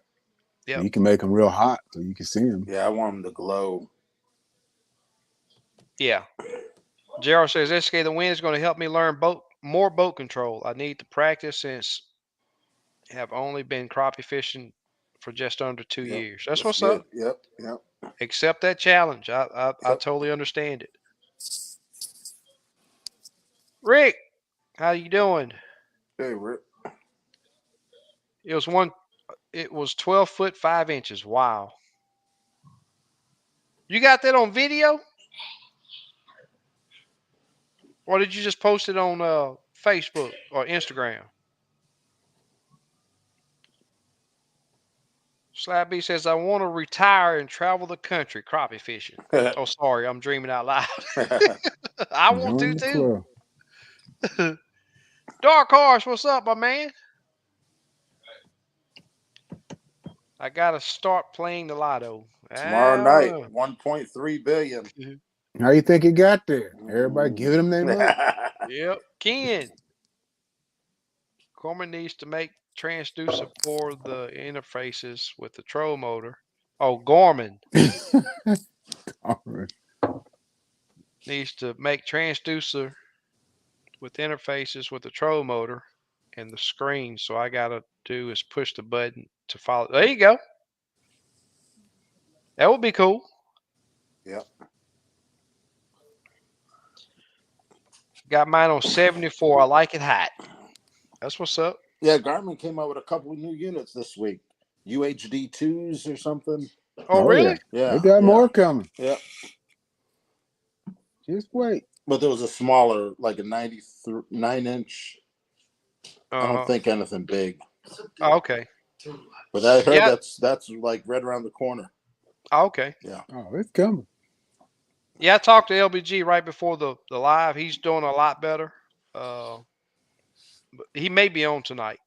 So Yep. you can make them real hot so you can see them. Yeah, I want them to glow. Yeah. Gerald says SK the wind is going to help me learn more boat control. I need to practice since I have only been crappie fishing for just under 2 Yep. years. That's That's what's up. good. Yep. Yep. Accept that challenge. I Yep. totally understand it. Rick, how you doing? Hey, Rick. It was one. It was 12 foot 5 inches. Wow. You got that on video, or did you just post it on Facebook or Instagram? Slab B says I want to retire and travel the country crappie fishing. Oh, sorry, I'm dreaming out loud. I want to Join the too. club. Dark Horse, what's up, my man? I gotta start playing the lotto. Tomorrow I don't night, know. 1.3 billion. How you think it got there? Everybody giving them their money. Yep. Ken. Corman needs to make transducer for the interfaces with the troll motor. Oh, Gorman All right. needs to make transducer with interfaces with the troll motor and the screen. So I gotta do is push the button to follow. There you go. That would be cool. Yep. Got mine on 74. I like it hot. That's what's up. Yeah, Garmin came out with a couple of new units this week. UHD 2s or something. Oh, Oh really? yeah. Yeah. They got more coming. Yeah. Just wait. But there was a smaller, like a 9-inch. I don't think anything big. Oh, okay. But I heard Yeah. that's like right around the corner. Oh, okay. Yeah. Oh, it's coming. Yeah, I talked to LBG right before the live. He's doing a lot better. But he may be on tonight.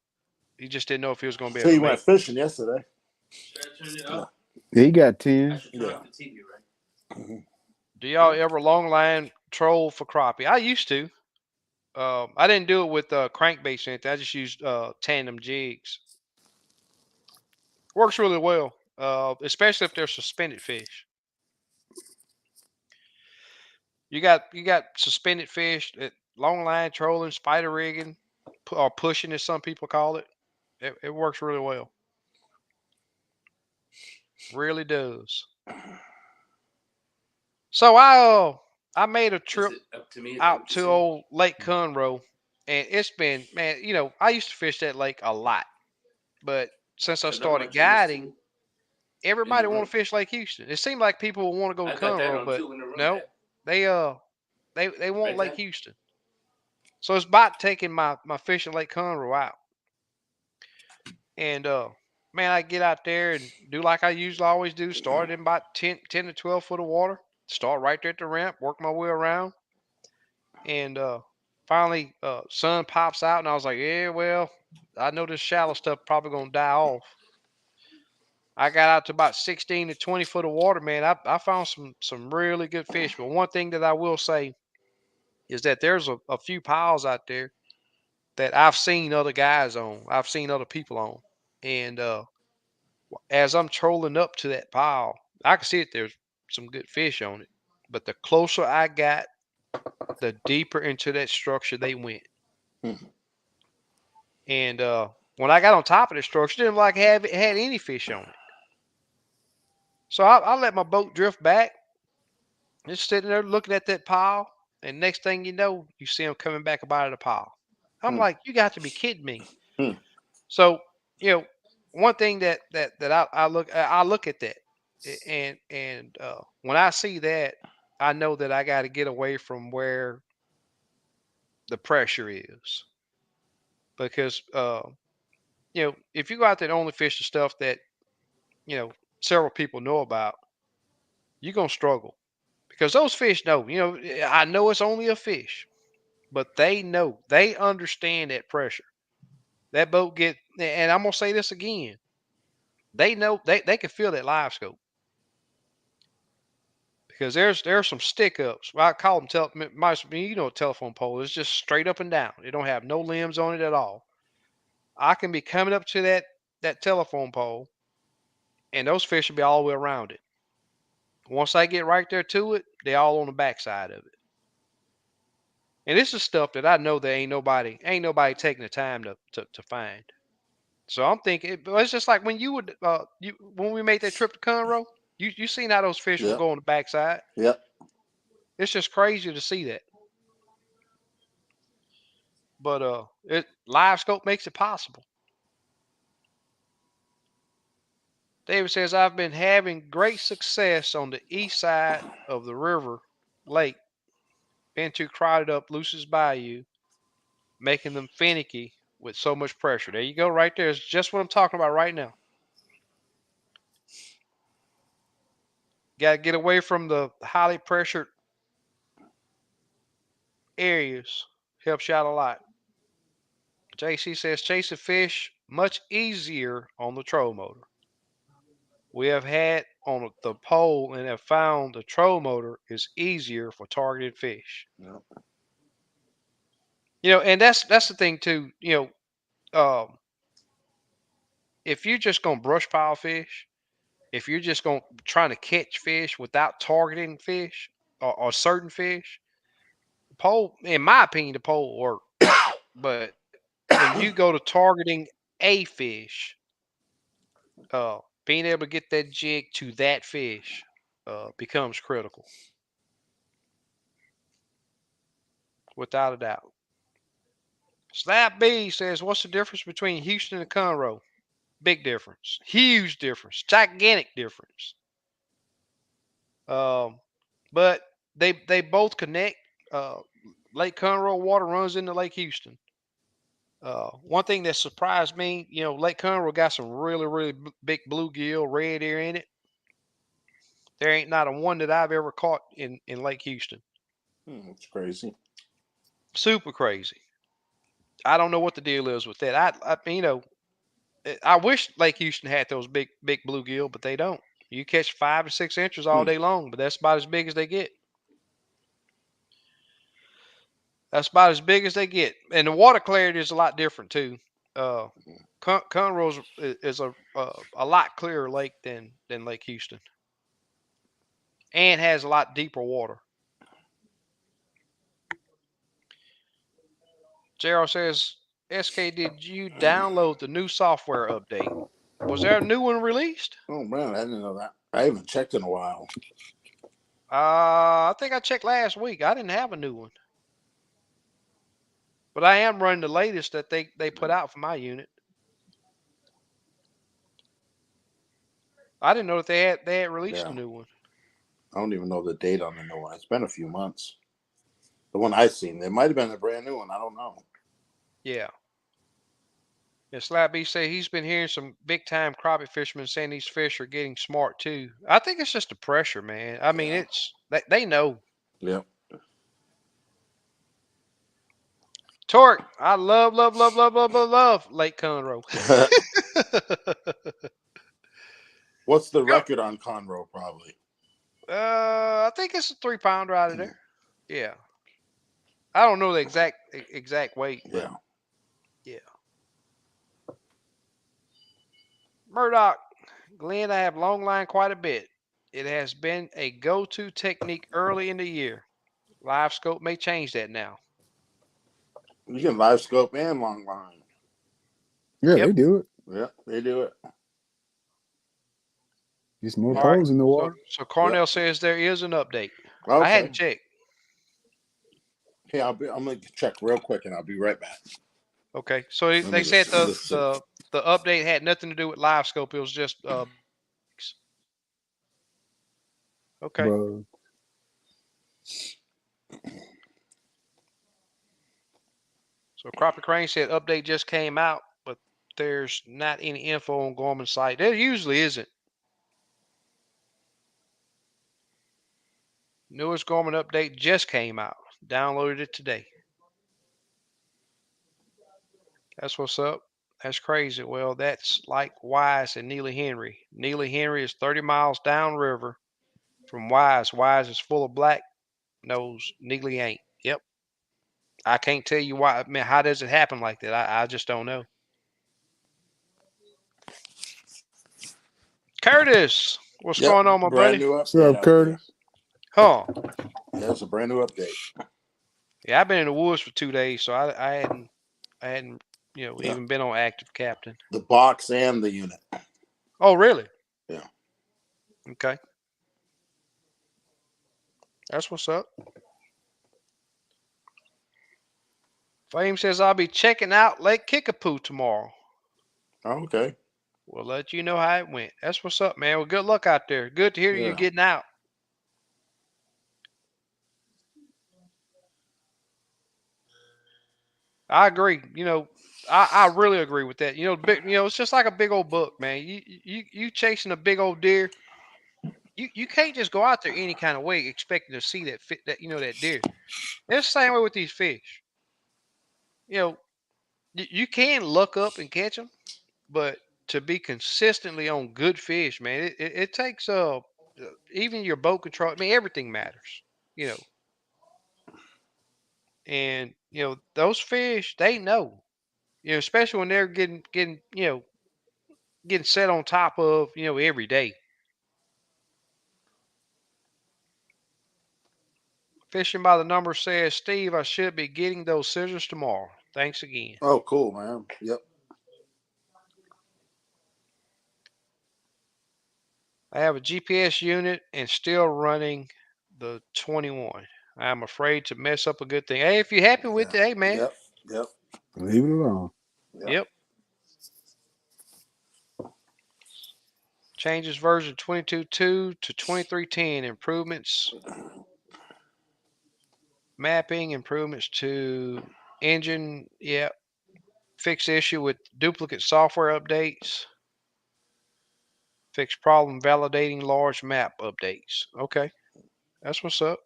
He just didn't know if he was going to be So able you to went make. fishing yesterday. Should I turn it up? He got 10. I should turn Yeah. off the TV, right? Do y'all ever long line troll for crappie? I used to. I didn't do it with crankbaits or anything. I just used tandem jigs. Works really well, especially if they're suspended fish. You got suspended fish, long line trolling, spider rigging, or pushing, as some people call it. It works really well. Really does. So I made a Is trip it up to me? out to old Lake Conroe, and it's been, man. I used to fish that lake a lot, but since I started guiding, everybody want to fish Lake Houston. It seemed like people want to go to I got that Conroe, on but too in the room. no, they they want Right Lake there. Houston. So it's about taking my fishing Lake Conroe out, and man, I get out there and do like I usually always do. Start in about 10 to 12 foot of water. Start right there at the ramp, work my way around, and finally sun pops out, and I was like, yeah, well, I know this shallow stuff probably gonna die off. I got out to about 16 to 20 foot of water, man. I found some really good fish. But one thing that I will say, is that there's a few piles out there that I've seen other guys on. I've seen other people on. And as I'm trolling up to that pile, I can see it. There's some good fish on it. But the closer I got, the deeper into that structure they went. Hmm. And when I got on top of the structure, it didn't like have it had any fish on it. So I let my boat drift back, just sitting there looking at that pile. And next thing you know, you see them coming back up out of the pile. I'm Hmm. like, you got to be kidding me. Hmm. So, you know, one thing that I look at that, and when I see that, I know that I got to get away from where the pressure is because if you go out there and only fish the stuff that you know several people know about, you're gonna struggle because those fish know. I know it's only a fish, but they know, they understand that pressure. That boat get, and I'm gonna say this again. They know they can feel that live scope because there's some stick ups. Well, I call them a telephone pole. It's just straight up and down. It don't have no limbs on it at all. I can be coming up to that telephone pole, and those fish will be all the way around it. Once I get right there to it, they all on the backside of it. And this is stuff that I know that ain't nobody taking the time to find. So I'm thinking, but it's just like when when we made that trip to Conroe, you seen how those fish would Yep. go on the backside. Yep. It's just crazy to see that. But live scope makes it possible. David says I've been having great success on the east side of the river lake. Been too crowded up Lucy's Bayou, making them finicky with so much pressure. There you go, right there. It's just what I'm talking about right now. Got to get away from the highly pressured areas. Helps you out a lot. JC says chasing fish much easier on the troll motor. We have had on the pole and have found the troll motor is easier for targeted fish. Yep. And that's the thing too. If you're just gonna brush pile fish, if you're just gonna trying to catch fish without targeting fish or certain fish, pole, in my opinion, the pole will work. But when you go to targeting a fish, being able to get that jig to that fish becomes critical, without a doubt. Slap B says, "What's the difference between Houston and Conroe?" Big difference, huge difference, gigantic difference. Um, but they both connect. Uh, Lake Conroe water runs into Lake Houston. One thing that surprised me, Lake Conroe got some really, really big bluegill, red ear in it. There ain't not a one that I've ever caught in Lake Houston. It's crazy. Super crazy. I don't know what the deal is with that. I wish Lake Houston had those big bluegill, but they don't. You catch 5 to 6 inches all Hmm. day long, but that's about as big as they get. That's about as big as they get, and the water clarity is a lot different too. Uh, Conroe is a lot clearer lake than Lake Houston, and has a lot deeper water. Gerald says, "SK, did you download the new software update? Was there a new one released?" Oh man, I didn't know that. I haven't checked in a while. I think I checked last week. I didn't have a new one, but I am running the latest that they put out for my unit. I didn't know that they had released Yeah. a new one. I don't even know the date on the new one. It's been a few months. The one I seen, it might have been a brand new one. I don't know. Yeah. Yeah, Slap B say he's been hearing some big time crappie fishermen saying these fish are getting smart too. I think it's just the pressure, man. I mean, Yeah. it's they know. Yep. Torque, I love, love, love, love, love, love, love Lake Conroe. What's the Go. record on Conroe? Probably. I think it's a 3 pounder out of there. Yeah. I don't know the exact weight, but Yeah. yeah. Murdoch, Glenn, I have long line quite a bit. It has been a go-to technique early in the year. Live scope may change that now. You can live scope and long line. Yeah, Yep. they do it. Yeah, they do it. Just more All Yep. right. poles in the So water. so Yep. Cornell says there is an update. I Okay. hadn't checked. Hey, I'm gonna check real quick and I'll be right back. Okay. So Let they me said let's see. the update had nothing to do with live scope. It was just okay. Bro, So Crappie Crane said update just came out, but there's not any info on Gorman's site. There usually isn't. Newest Gorman update just came out. Downloaded it today. That's what's up. That's crazy. Well, that's like Wise and Neely Henry. Neely Henry is 30 miles downriver from Wise. Wise is full of black nose. Neely ain't. Yep. I can't tell you why. I mean, how does it happen like that? I just don't know. Curtis, what's Yep, going on, my brand buddy? new what's update up, out there. Curtis? Huh? Yeah, it's a brand new update. Yeah, I've been in the woods for 2 days, so I hadn't, Yeah, even been on active captain. the box and the unit. Oh, really? Yeah. Okay, that's what's up. Fame says I'll be checking out Lake Kickapoo tomorrow. Okay. We'll let you know how it went. That's what's up, man. Well, good luck out there. Good to hear you Yeah. getting out. I agree. I really agree with that. It's just like a big old buck, man. You chasing a big old deer. You can't just go out there any kind of way expecting to see that deer. It's the same way with these fish. You know, you can look up and catch them, but to be consistently on good fish, man, it takes even your boat control. I mean, everything matters. You know, and those fish they know. Especially when they're getting set on top of every day. Fishing by the number says, Steve, I should be getting those scissors tomorrow. Thanks again. Oh, cool, man. Yep. I have a GPS unit and still running the 21. I'm afraid to mess up a good thing. Hey, if you're happy with Yeah. it, hey man. Yep. Yep. Leave it alone. Yep. Yep. Changes version 22.2 to 23.10. Improvements, mapping, improvements to engine. Yep. Fix issue with duplicate software updates. Fix problem validating large map updates. Okay. That's what's up.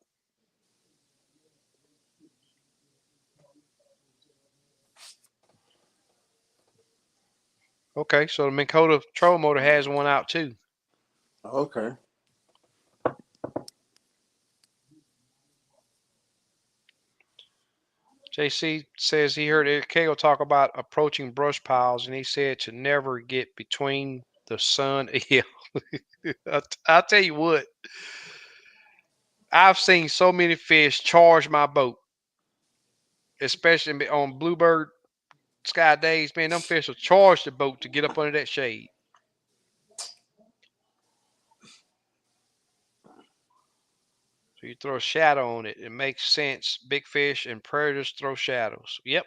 Okay, so the Minn Kota troll motor has one out too. Okay. JC says he heard Eric Cagle talk about approaching brush piles, and he said to never get between the sun. Yeah, I'll tell you what. I've seen so many fish charge my boat, especially on Bluebird Sky days. Man, them fish will charge the boat to get up under that shade. So you throw a shadow on it. It makes sense. Big fish and predators throw shadows. Yep.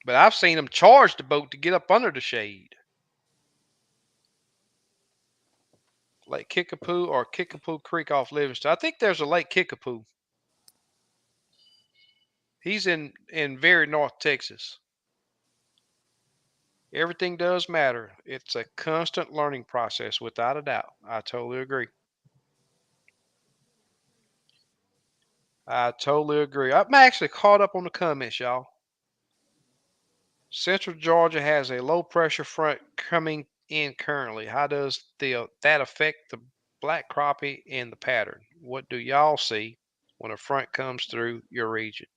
But I've seen them charge the boat to get up under the shade. Lake Kickapoo or Kickapoo Creek off Livingston. I think there's a Lake Kickapoo. He's in very North Texas. Everything does matter. It's a constant learning process, without a doubt. I totally agree. I totally agree. I'm actually caught up on the comments, y'all. Central Georgia has a low pressure front coming in currently. How does that affect the black crappie and the pattern? What do y'all see? when a front comes through your region.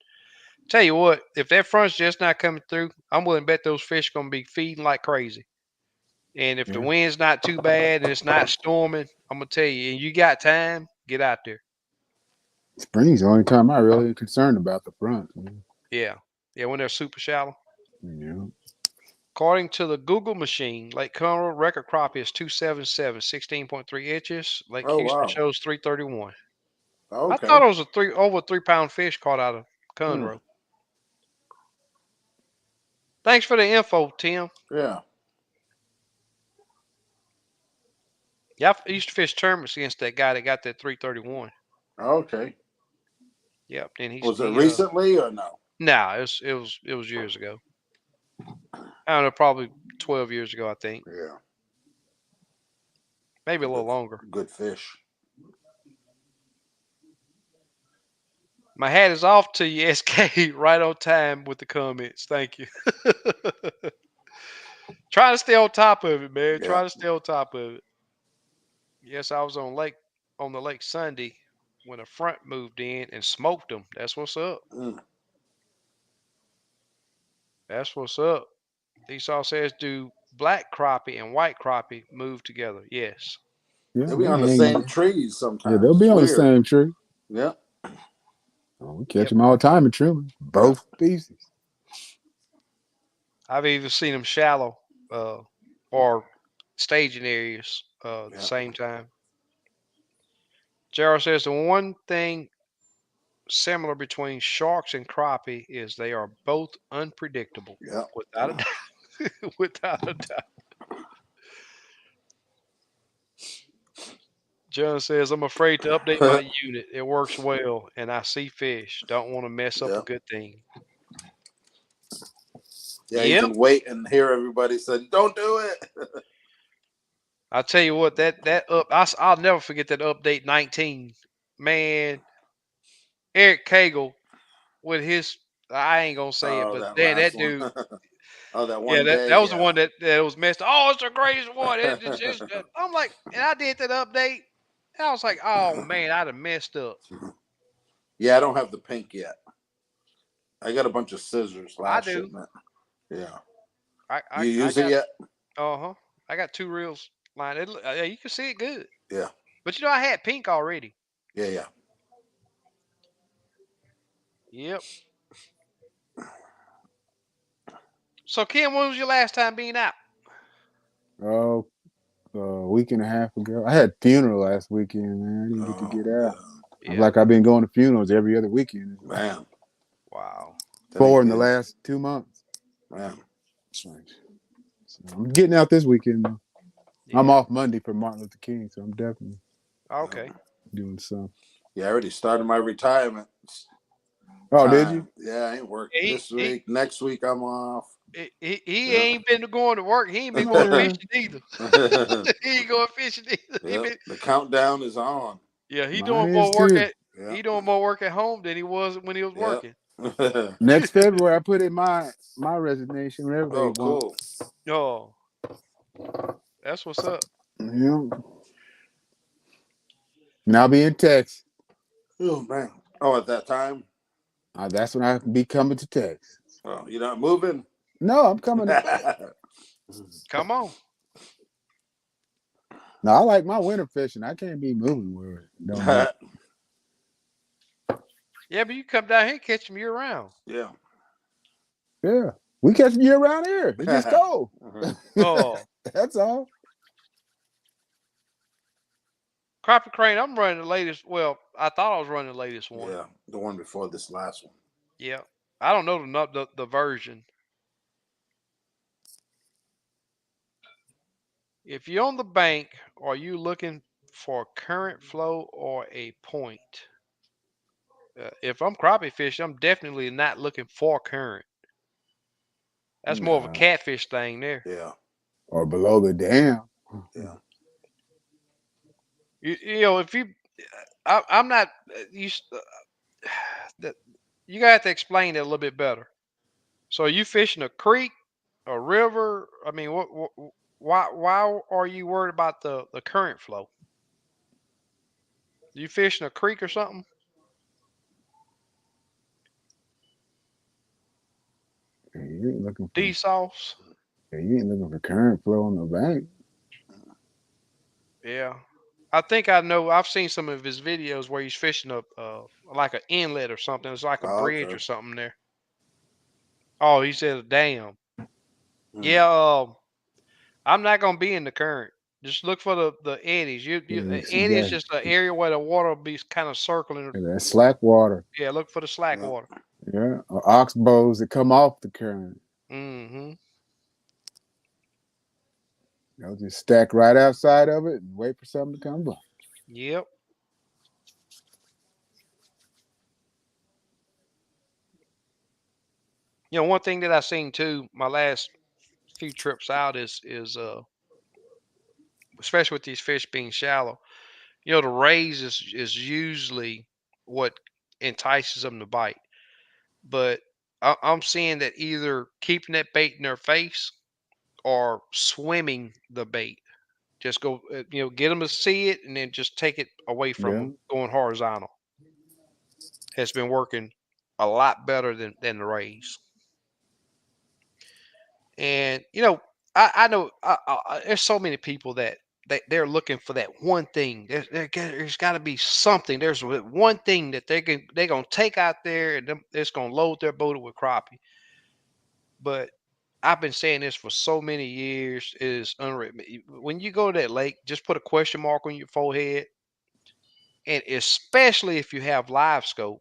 Tell you what, if that front's just not coming through, I'm willing to bet those fish are going to be feeding like crazy. And if the Yeah. wind's not too bad and it's not storming, I'm gonna tell you, and you got time, get out there. Spring's the only time I really concerned about the front. Yeah, yeah, when they're super shallow. Yeah. According to the Google machine, Lake Conroe record crappie is 277, 16.3 inches. Lake Oh Houston wow. shows 331. I Okay. thought it was a over 3 pound fish caught out of Hmm. Conroe. Thanks for the info, Tim. Yeah. Yeah, I used to fish tournaments against that guy that got that 331. Okay. Yep, and Was it he recently or no? no, it was years ago. I don't know, probably 12 years ago, I think. Yeah. Maybe a Good, little longer. good fish. My hat is off to you, SK, right on time with the comments. Thank you. Trying to stay on top of it, man. Yeah. Trying to stay on top of it. Yes, I was on the lake Sunday when a front moved in and smoked them. That's what's up. Mm. That's what's up. Esau says, do black crappie and white crappie move together? Yes. Yeah, They'll be they on the hang. same trees Yeah, they'll sometimes. be It's on the weird. same tree. Yeah. Oh, we catch Yep. them all the time in Trimley. Yeah. Both species. I've even seen them shallow or staging areas at the Yeah. same time. Gerald says the one thing similar between sharks and crappie is they are both unpredictable, Yeah. without a doubt. Without a doubt. John says, I'm afraid to update my unit. It works well, and I see fish. Don't want to mess up a Yeah. good thing. Yeah. You Yep. can wait and hear everybody say, "Don't do it." I'll tell you what, I'll never forget that update 19. Man, Eric Cagle with his, I ain't gonna say it, Oh, but that man, last that one. dude, Oh, that yeah, one that day. was the Yeah. one that was messed. Oh, it's the greatest one. It's just, I'm like, and I did that update. And I was like, oh man, I'd have messed up. Yeah. I don't have the pink yet. I got a bunch of scissors I last do. shipment. Yeah. I You I use it got yet? I got two reels lined. Yeah, you can see it good. Yeah. But I had pink already. Yeah. Yeah. Yep. So Kim, when was your last time being out? Oh, a week and a half ago. I had funeral last weekend, man. I didn't get to Oh, get out. I'm Yeah. like I've been going to funerals every other weekend. man. Wow. That ain't Four in the good. last 2 months. Man. So I'm getting out this weekend though. I'm Yeah. off Monday for Martin Luther King, so I'm definitely Okay. doing some. Yeah. I already started my retirement Oh, did you? time. Yeah. I ain't worked He this he week. Next week I'm off. he Yeah. ain't been going to work. He ain't been going Man, fishing either. He ain't going fishing either. Yep. The countdown is on. Yeah, mine is too. Yeah. he doing more work at home than he was when he was Yep. working. Next February, I put in my resignation, whatever they Oh, want. cool. Oh, that's what's up. Yeah. And I'll be in Texas. Oh, man. Oh, at that time? That's when I be coming to Texas. Oh, you're not moving? No, I'm coming to. Come on. No, I like my winter fishing. I can't be moving where it don't help. Yeah, but you come down here and catch them year round. Yeah. Yeah, we catch them year around here. It's just cold. Oh, That's all. Crappie Crane, I'm running the latest. Well, I thought I was running the latest one. Yeah. The one before this last one. Yeah. I don't know the version. If you're on the bank, are you looking for current flow or a point? If I'm crappie fishing, I'm definitely not looking for current. That's more of a Nah. catfish thing there. Yeah. Or below the dam. Yeah. If you, I'm not. That you gotta have to explain it a little bit better. So, are you fishing a creek, a river? I mean, why are you worried about the current flow? You fishing a creek or something? You ain't looking for D sauce. yeah, you ain't looking for current flow on the bank. Yeah. I think I know. I've seen some of his videos where he's fishing up like an inlet or something. It's like a Oh, bridge okay. or something there. Oh, he said a dam. Hmm. Yeah. I'm not gonna be in the current. Just look for the eddies. Yeah, Eddy is just an area where the water will be kind of circling. that slack water. Yeah, look for the slack Yep. water. Yeah, or ox bows that come off the current. Mm-hmm. They'll just stack right outside of it and wait for something to come by. Yep. One thing that I seen too, my last few trips out is especially with these fish being shallow. The raise is usually what entices them to bite. But I'm seeing that either keeping that bait in their face or swimming the bait. Just go, get them to see it and then just take it away from Yeah, them, going horizontal. Has been working a lot better than the raise. And I know there's so many people that they're looking for that one thing. There's got to be something. There's one thing that they're gonna take out there and it's gonna load their boat with crappie. But I've been saying this for so many years. It is unwritten. When you go to that lake, just put a question mark on your forehead, and especially if you have live scope,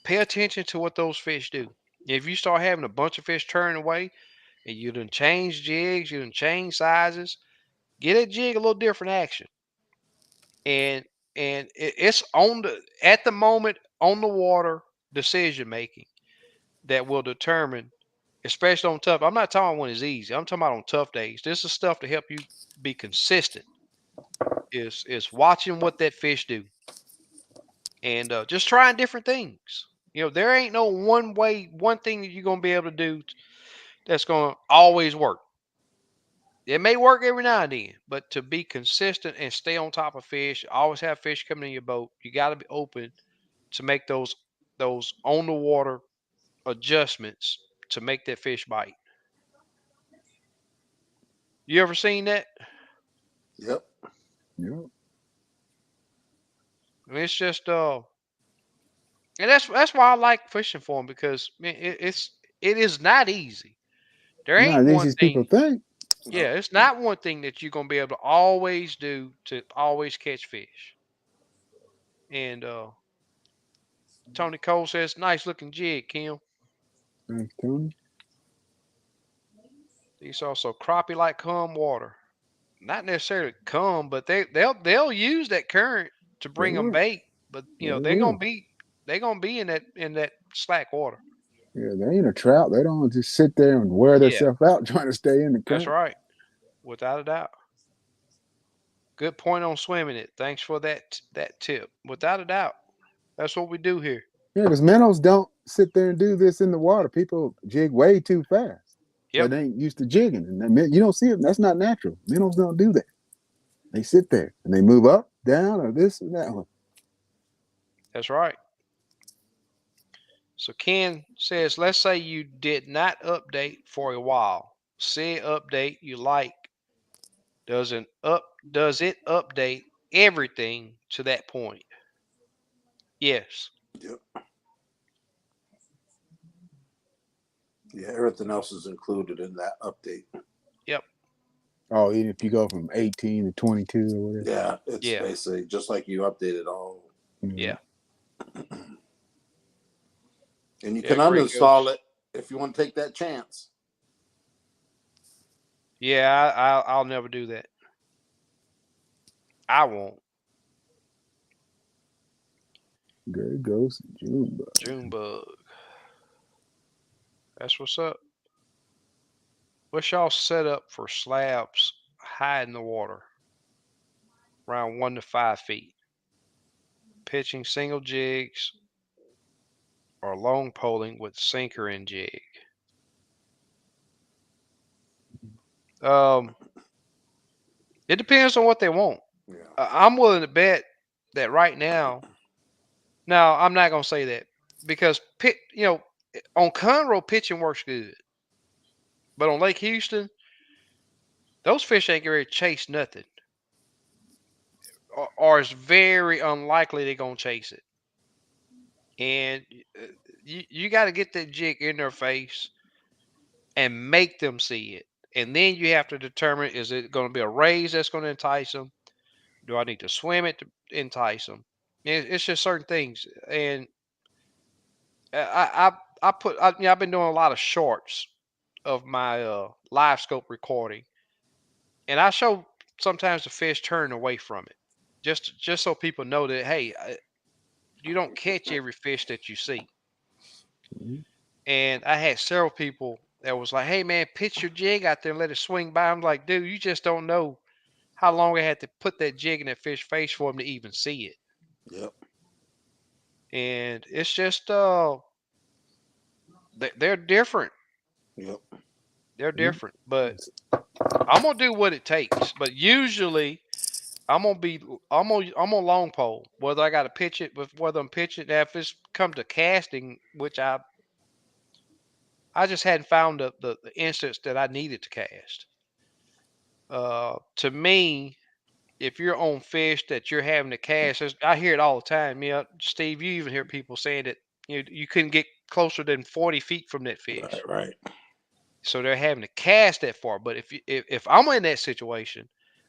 pay attention to what those fish do. If you start having a bunch of fish turn away, and you done change jigs, you done change sizes, get a jig a little different action, and it's on the at the moment on the water decision making that will determine, especially on tough. I'm not talking when it's easy. I'm talking about on tough days. This is stuff to help you be consistent. Is watching what that fish do and just trying different things. There ain't no one thing that you're gonna be able to do that's gonna always work. It may work every now and then, but to be consistent and stay on top of fish, always have fish coming in your boat. You got to be open to make those on the water adjustments to make that fish bite. You ever seen that? Yep. yeah. I mean, it's just and that's why I like fishing for them because man, it is not easy. There Not ain't as one easy as people thing. think. Yeah, Nope. it's not one thing that you're gonna be able to always do to always catch fish. And Tony Cole says, "Nice looking jig, Kim." Thanks, Tony. These also crappie like calm water. Not necessarily calm, but they'll use that current to They bring them will. bait. But Yeah, they they're gonna be in that slack water. Yeah, they ain't a trout. They don't just sit there and wear Yeah, themselves out trying to stay in the that's current. right, without a doubt. Good point on swimming it. Thanks for that tip. Without a doubt, that's what we do here. Yeah, because minnows don't sit there and do this in the water. People jig way too fast. Yep, But they ain't used to jigging. And you don't see it. That's not natural. Minnows don't do that. They sit there and they move up, down, or this and that one. that's right. So Ken says, let's say you did not update for a while. Say update you like. Does it update everything to that point? Yes. Yep. Yeah. Everything else is included in that update. Yep. Oh, even if you go from 18 to 22 or whatever. Yeah. It's Yeah. basically just like you updated all. Yeah. Yeah. And you Yeah. can Great uninstall ghost. it if you want to take that chance. Yeah. I'll never do that. I won't. Gray Ghost June. Junebug. That's what's up. What's y'all set up for slabs high in the water, around 1 to 5 feet? Pitching single jigs or long poling with sinker and jig. Um, it depends on what they want. Yeah. I'm willing to bet that right now. Now, I'm not gonna say that because On Conroe, pitching works good, but on Lake Houston, those fish ain't ready to chase nothing, or it's very unlikely they're gonna chase it. And you got to get that jig in their face and make them see it. And then you have to determine, is it going to be a raise that's going to entice them? Do I need to swim it to entice them? It's just certain things. And I've been doing a lot of shorts of my live scope recording, and I show sometimes the fish turn away from it, just so people know that, hey, you don't catch every fish that you see. Mhm. And I had several people that was like, "Hey man, pitch your jig out there and let it swing by." I'm like, "Dude, you just don't know how long I had to put that jig in that fish face for him to even see it." Yep. And it's just they're different. Yep. They're Mhm. different. But I'm gonna do what it takes. But usually I'm on long pole. Whether I gotta pitch it with whether I'm pitching, now if it's come to casting, which I just hadn't found the instance that I needed to cast. To me, if you're on fish that you're having to cast, I hear it all the time. Yeah, Steve, you even hear people saying that you couldn't get closer than 40 feet from that fish, Right. Right. so they're having to cast that far. But if I'm in that situation,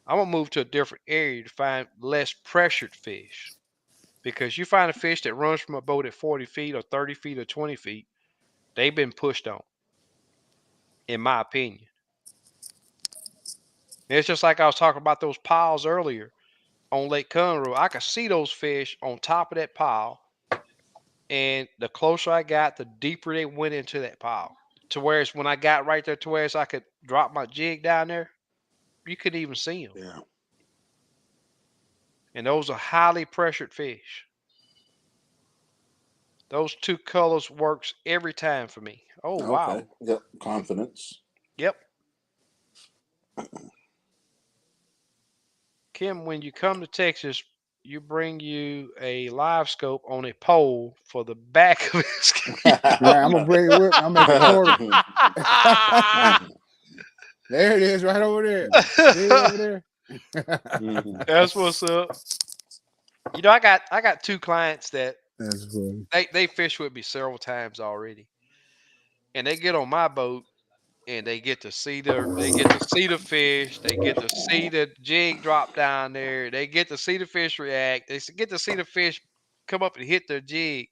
I'm gonna move to a different area to find less pressured fish, because you find a fish that runs from a boat at 40 feet or 30 feet or 20 feet, they've been pushed on, in my opinion. It's just like I was talking about those piles earlier on Lake Conroe. I could see those fish on top of that pile, and the closer I got, the deeper they went into that pile. To whereas when I got right there, to whereas I could drop my jig down there, you couldn't even see them. Yeah. And those are highly pressured fish. Those two colors works every time for me. Oh Okay. wow. Yep. Confidence. Yep. Kim, when you come to Texas, you bring you a live scope on a pole for the back of his Yeah, I'm gonna bring it with me. I'll make a quarter. camo. There it is, right over there. See it over there? That's what's up. I got two clients that That's funny. they fish with me several times already, and they get on my boat and they get to see the fish, they get to see the jig drop down there, they get to see the fish react, get to see the fish come up and hit their jig.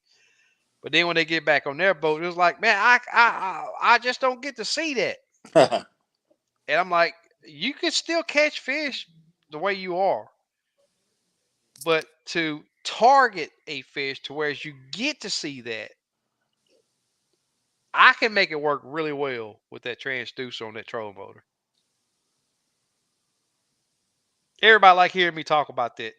But then when they get back on their boat, it was like, man, I just don't get to see that. And I'm like, you can still catch fish the way you are, but to target a fish to where you get to see that, I can make it work really well with that transducer on that trolling motor. Everybody like hearing me talk about that.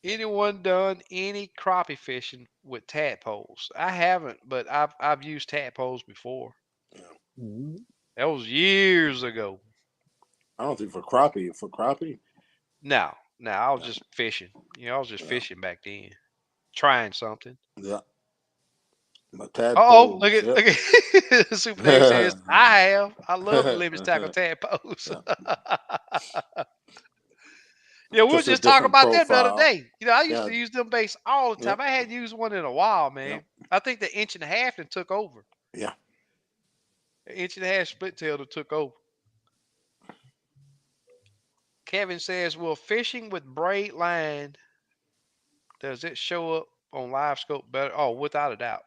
Anyone done any crappie fishing with tadpoles? I haven't, but I've used tadpoles before. Mhm. That was years ago. I don't think for crappie. For crappie. No, I was Yeah. just fishing. I was just Yeah. fishing back then, trying something. Yeah. My Oh, look tadpoles. at Yep. look at Super Dave says, I have. I love the limit tackle tadpoles. Yeah. Yeah, we were Just a just talking different about them the other profile. day. I used Yeah. to use them baits all the time. Yep. I hadn't used one in a while, Yep. man. I think the inch and a half that took over. Yeah. The inch and a half split tail that took over. Kevin says, "Will fishing with braid line, does it show up on live scope better?" Oh, without a doubt.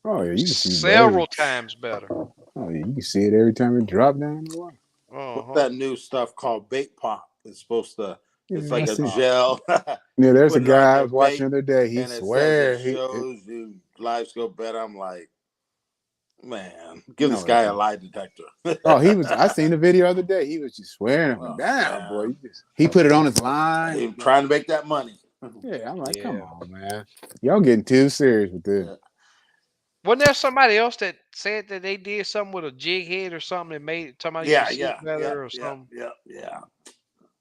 Oh yeah, you can see Several every. times better. Oh yeah, you can see it every time it drop down the water. What's Uh-huh. that new stuff called bait pop? It's supposed to. It's Yeah, I like a Bait see. pop. gel. Yeah, You there's a put it on guy I your was watching bait, the other day. He and it says it swear shows you live scope better. I'm like, man, give this no, guy it a don't. lie detector. Oh, he was. I seen the video the other day. He was just swearing up and Oh down, boy. man, He put it on his line. he trying to make that money. Yeah, I'm like, come Yeah. on, man. Y'all getting too serious with this. Yeah. Wasn't there somebody else that said that they did something with a jig head or something that made somebody you Yeah, could see yeah, it yeah, better or yeah, something? yeah, yeah.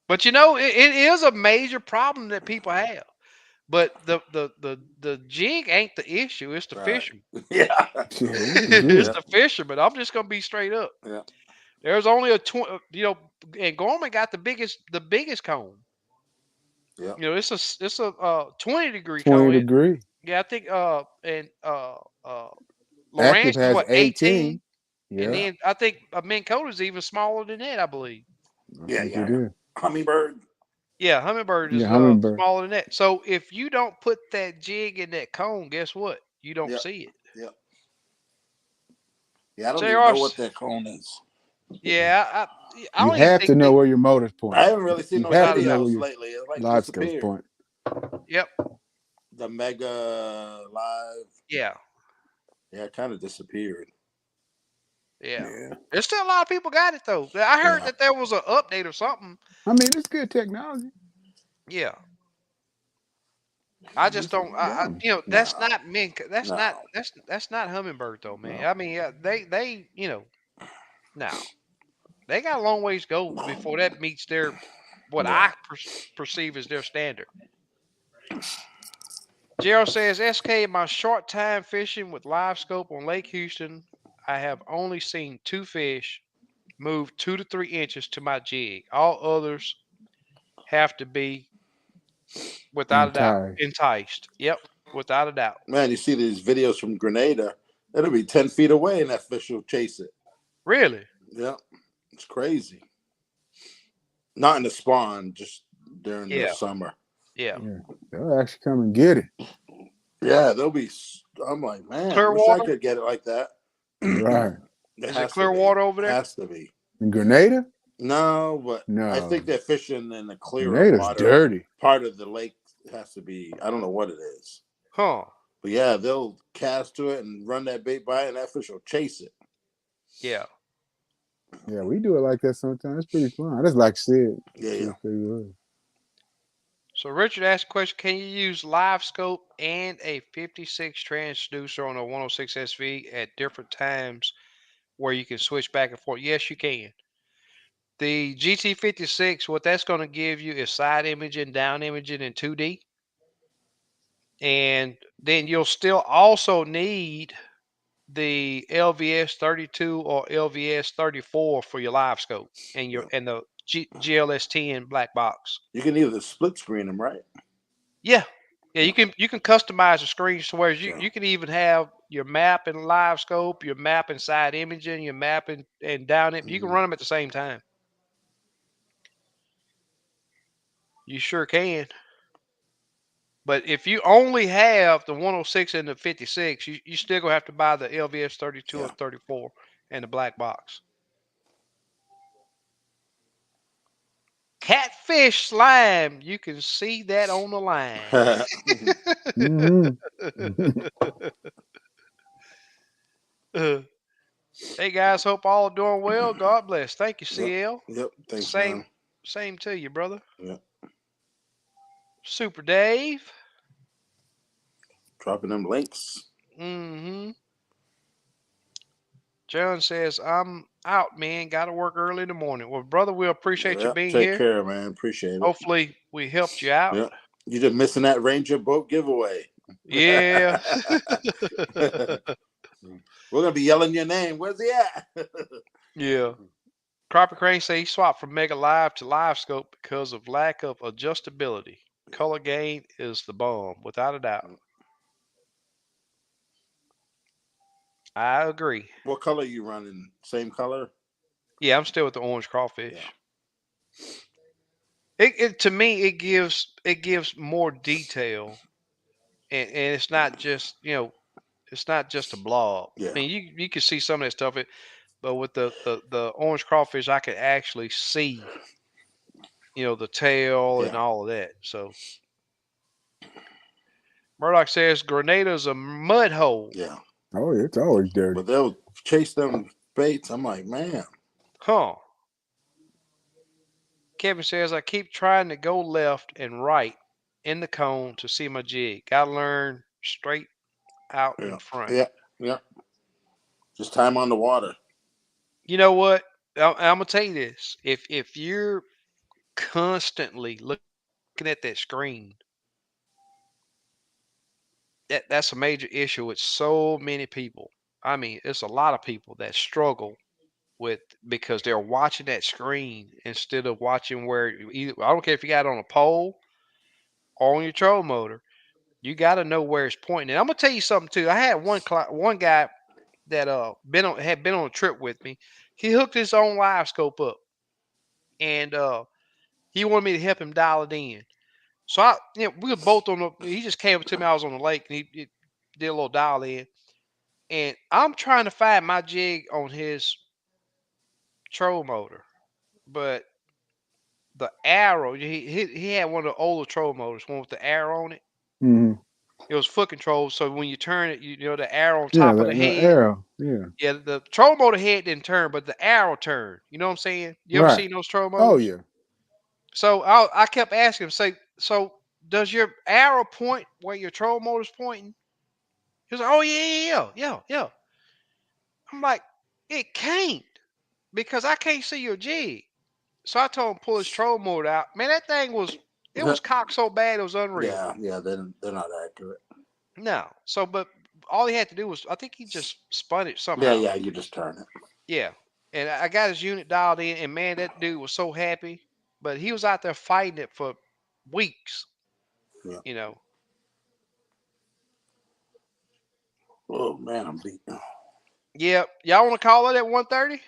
But it is a major problem that people have. But the jig ain't the issue. It's the Right. fisherman. Yeah. Yeah, it's It's good. Yeah. the fisherman. I'm just gonna be straight up. Yeah. There's only a and Gorman got the biggest cone. Yeah. It's a 20-degree 20 cone. degree. Yeah, I think and uh Active Lowrance is has what 18, 18. and Yeah, then I think Minn Kota is even smaller than that. I believe. I Yeah. think it Yeah. is. Hummingbird. Yeah, Hummingbird Yeah, is hummingbird. smaller than that. So if you don't put that jig in that cone, guess what? You don't Yeah. see it. Yeah. Yeah. I don't even know JR, what that cone is. yeah, I You don't even have think to know that where your motor's I pointing. haven't really seen You those have without a to know doubt. where videos your lately. It like live skills disappeared. point. Yep. The Mega Live. Yeah. Yeah, it kind of disappeared. Yeah. Yeah. There's still a lot of people got it though. I heard Yeah. that there was an update or something. I mean, it's good technology. Yeah. I just It's don't. dumb. That's No. not mink. That's not. No. That's not hummingbird though, man. No. I mean, yeah, they now they got a long ways to go before that meets their what Yeah. I perceive as their standard. Gerald says, SK, in my short time fishing with live scope on Lake Houston, I have only seen two fish move 2 to 3 inches to my jig. All others have to be, without a doubt, Entire. enticed. Yep, without a doubt. Man, you see these videos from Grenada. It'll be 10 feet away and that fish will chase it. Really? Yeah. It's crazy. Not in the spawn, just during the Yeah, summer. yeah. Yeah. They'll actually come and get it. Yeah, they'll be. I'm like, man, I Clear wish I water? could get it like that. Right. It Is it has to clear be. water over there? Has to be. In Grenada? No, but I No. think they're fishing in the clearer Grenada's water dirty. part of the lake. Has to be. I don't know what it is, Huh. but yeah, they'll cast to it and run that bait by, and that fish will chase it. Yeah. Yeah, we do it like that sometimes. It's pretty fun. I just like see it. Yeah, See yeah. it pretty good. So Richard asked a question, can you use live scope and a 56 transducer on a 106 SV at different times where you can switch back and forth? Yes, you can. The GT56, what that's going to give you is side imaging, down imaging in 2D. And then you'll still also need the LVS 32 or LVS 34 for your live scope and Yeah. the GLS 10 black box. You can either split screen them, right? Yeah. Yeah, Yeah. you can customize the screens to where Yeah. you can even have your map and live scope, your map and side imaging, your map and down it. You can Mhm. run them at the same time. You sure can. But if you only have the 106 and the 56, you still gonna have to buy the LVS 32 or Yeah. 34 and the black box. Catfish slime, you can see that on the line. Mm-hmm. Hey guys, hope all are doing well. God bless. Thank you, Yep. CL. Yep. Thanks, Same man. same to you, brother. Yeah. Super Dave. Dropping them links. Mm-hmm. John says, I'm out, man. Got to work early in the morning. Well, brother, we appreciate you Yep. being Take here. care, man. Appreciate it. Hopefully, we helped you out. Yep. You just missing that Ranger boat giveaway. Yeah. We're gonna be yelling your name. Where's he at? Yeah. Crappie Crane say he swapped from Mega Live to Live Scope because of lack of adjustability. Color gain is the bomb, without a doubt. I agree. What color you running? Same color? Yeah, I'm still with the orange crawfish. Yeah. It to me it gives more detail, and it's not just it's not just a blob. I Yeah. mean, you can see some of that stuff, but with the orange crawfish, I could actually see the tail and Yeah. all of that. So Murdoch says Grenada's a mud hole. Yeah. Oh, it's always dirty. But they'll chase them baits. I'm like, man. Huh. Kevin says I keep trying to go left and right in the cone to see my jig. Gotta learn straight out in Yeah. front. Yeah. Yeah. Just time on the water. You know what? I'm gonna tell you this. If you're constantly looking at that screen, that's a major issue with so many people. I mean, it's a lot of people that struggle with because they're watching that screen instead of watching where either, I don't care if you got it on a pole or on your trolling motor. You got to know where it's pointing. And I'm gonna tell you something too. I had one guy that had been on a trip with me. He hooked his own live scope up, and he wanted me to help him dial it in. So we were both on the. He just came up to me. I was on the lake, and he did a little dial in, and I'm trying to find my jig on his troll motor, but the arrow. He had one of the older troll motors, one with the arrow on it. Hmm. It was foot control, so when you turn it, you know the arrow on Yeah, top of the the head. arrow. Yeah. Yeah, the troll motor head didn't turn, but the arrow turned. You know what I'm saying? You ever Right. seen those troll Oh motors? yeah. So I kept asking him, say, so does your arrow point where your troll motor's pointing? He was like, oh yeah. I'm like, it can't because I can't see your jig. So I told him pull his troll motor out. Man, that thing was it was cocked so bad it was unreal. Yeah. They're not accurate. No. So but all he had to do was I think he just spun it Yeah, somehow. yeah. You just turn it. Yeah. And I got his unit dialed in and man, that dude was so happy. But he was out there fighting it for weeks, Yeah. you know. Oh man, I'm beat. Yeah. Y'all want to call it at 1:30?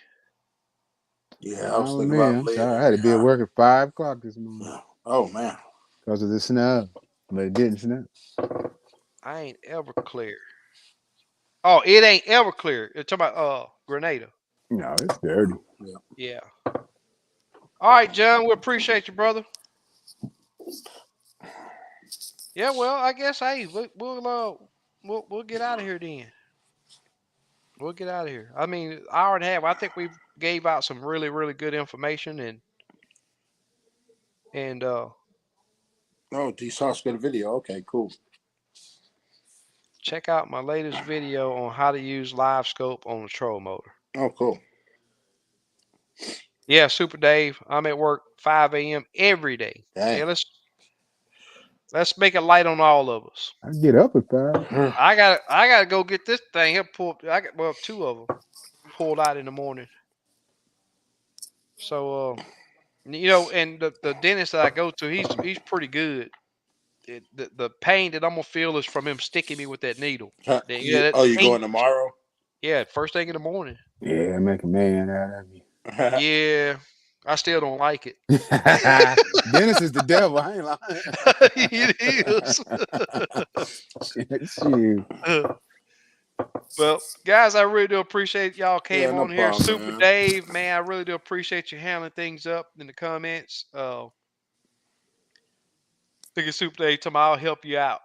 Yeah, I was Oh thinking man, about I'm later sorry. I in had to the be at work at 5 o'clock this morning yeah. Oh man. because of the snow. But it didn't snow. I ain't ever clear. Oh, it ain't ever clear. You're talking about Grenada. No, it's dirty. Yeah. Yeah. All right, John. We appreciate you, brother. Yeah. Well, I guess hey, we'll get out of here then. We'll get out of here. I mean, hour and a half. I think we gave out some really really good information and Oh, D Sauce got a video. Okay, cool. check out my latest video on how to use live scope on the troll motor. Oh, cool. Yeah, Super Dave. I'm at work 5 a.m. every day. Dang. Yeah, let's make it light on all of us. I get up at 5. I gotta go get this thing here pulled. I got well two of them pulled out in the morning. So and the dentist that I go to, he's pretty good. The pain that I'm gonna feel is from him sticking me with that needle. Yeah, that You pain. going tomorrow? Yeah, first thing in the morning. Yeah, make a man out of me. Yeah, I still don't like it. Dennis is the devil. I ain't lying. It Shoot. is. Well, guys, I really do appreciate y'all Yeah, came no on here. problem, Super man. Dave, man, I really do appreciate you handling things up in the comments. Think of Super Dave tomorrow, I'll help you out.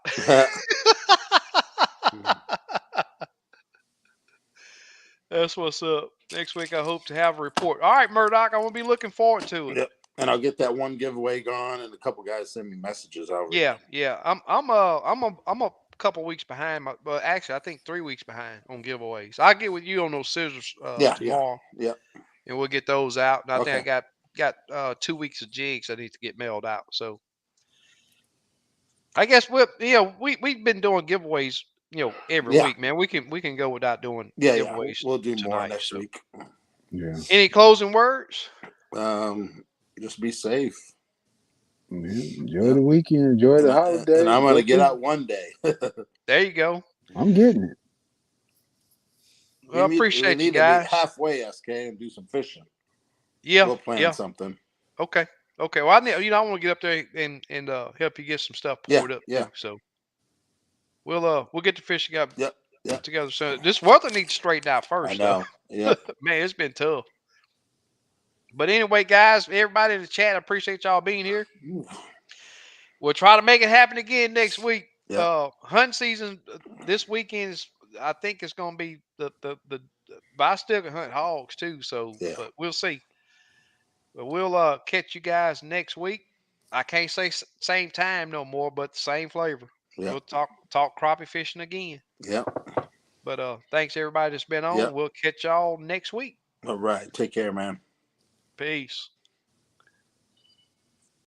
That's what's up. Next week, I hope to have a report. All right, Murdoch, I'm gonna be looking forward to it. Yep. And I'll get that one giveaway gone, and a couple guys send me messages already. Yeah. I'm a couple weeks behind. But actually, I think 3 weeks behind on giveaways. I'll get with you on those scissors Yeah, tomorrow, yeah. and we'll get those out. And I think I Okay. got 2 weeks of jigs I need to get mailed out. So I guess we've been doing giveaways every Yeah, week, man. We can go without doing yeah. giveaways We'll do more tonight. next So week. Yeah. any closing words? Um, just be safe. Man, enjoy Yep. the weekend. Enjoy the And holidays. I'm Go gonna get through. out one day. There you go. I'm getting it. Well, I We appreciate you need to meet guys. halfway, SK, and do some fishing. Yeah, We'll plan yeah. something. Okay. Okay. Well, I want to get up there and help you get some stuff Yeah, poured up yeah. too. So we'll get the fishing up Yep, yep. together soon. This weather needs to straighten out I first, though. know. Yep. Man, it's been tough. But anyway, guys, everybody in the chat, I appreciate y'all being here. We'll try to make it happen again next week. Yep. Hunting season this weekend is, I think it's going to be but I still can hunt hogs too. So, Yeah. but we'll see. But we'll catch you guys next week. I can't say same time no more, but the same flavor. Yep. We'll talk crappie fishing again. Yep. But thanks everybody that's been on. Yep. We'll catch y'all next week. All right. Take care, man. Peace.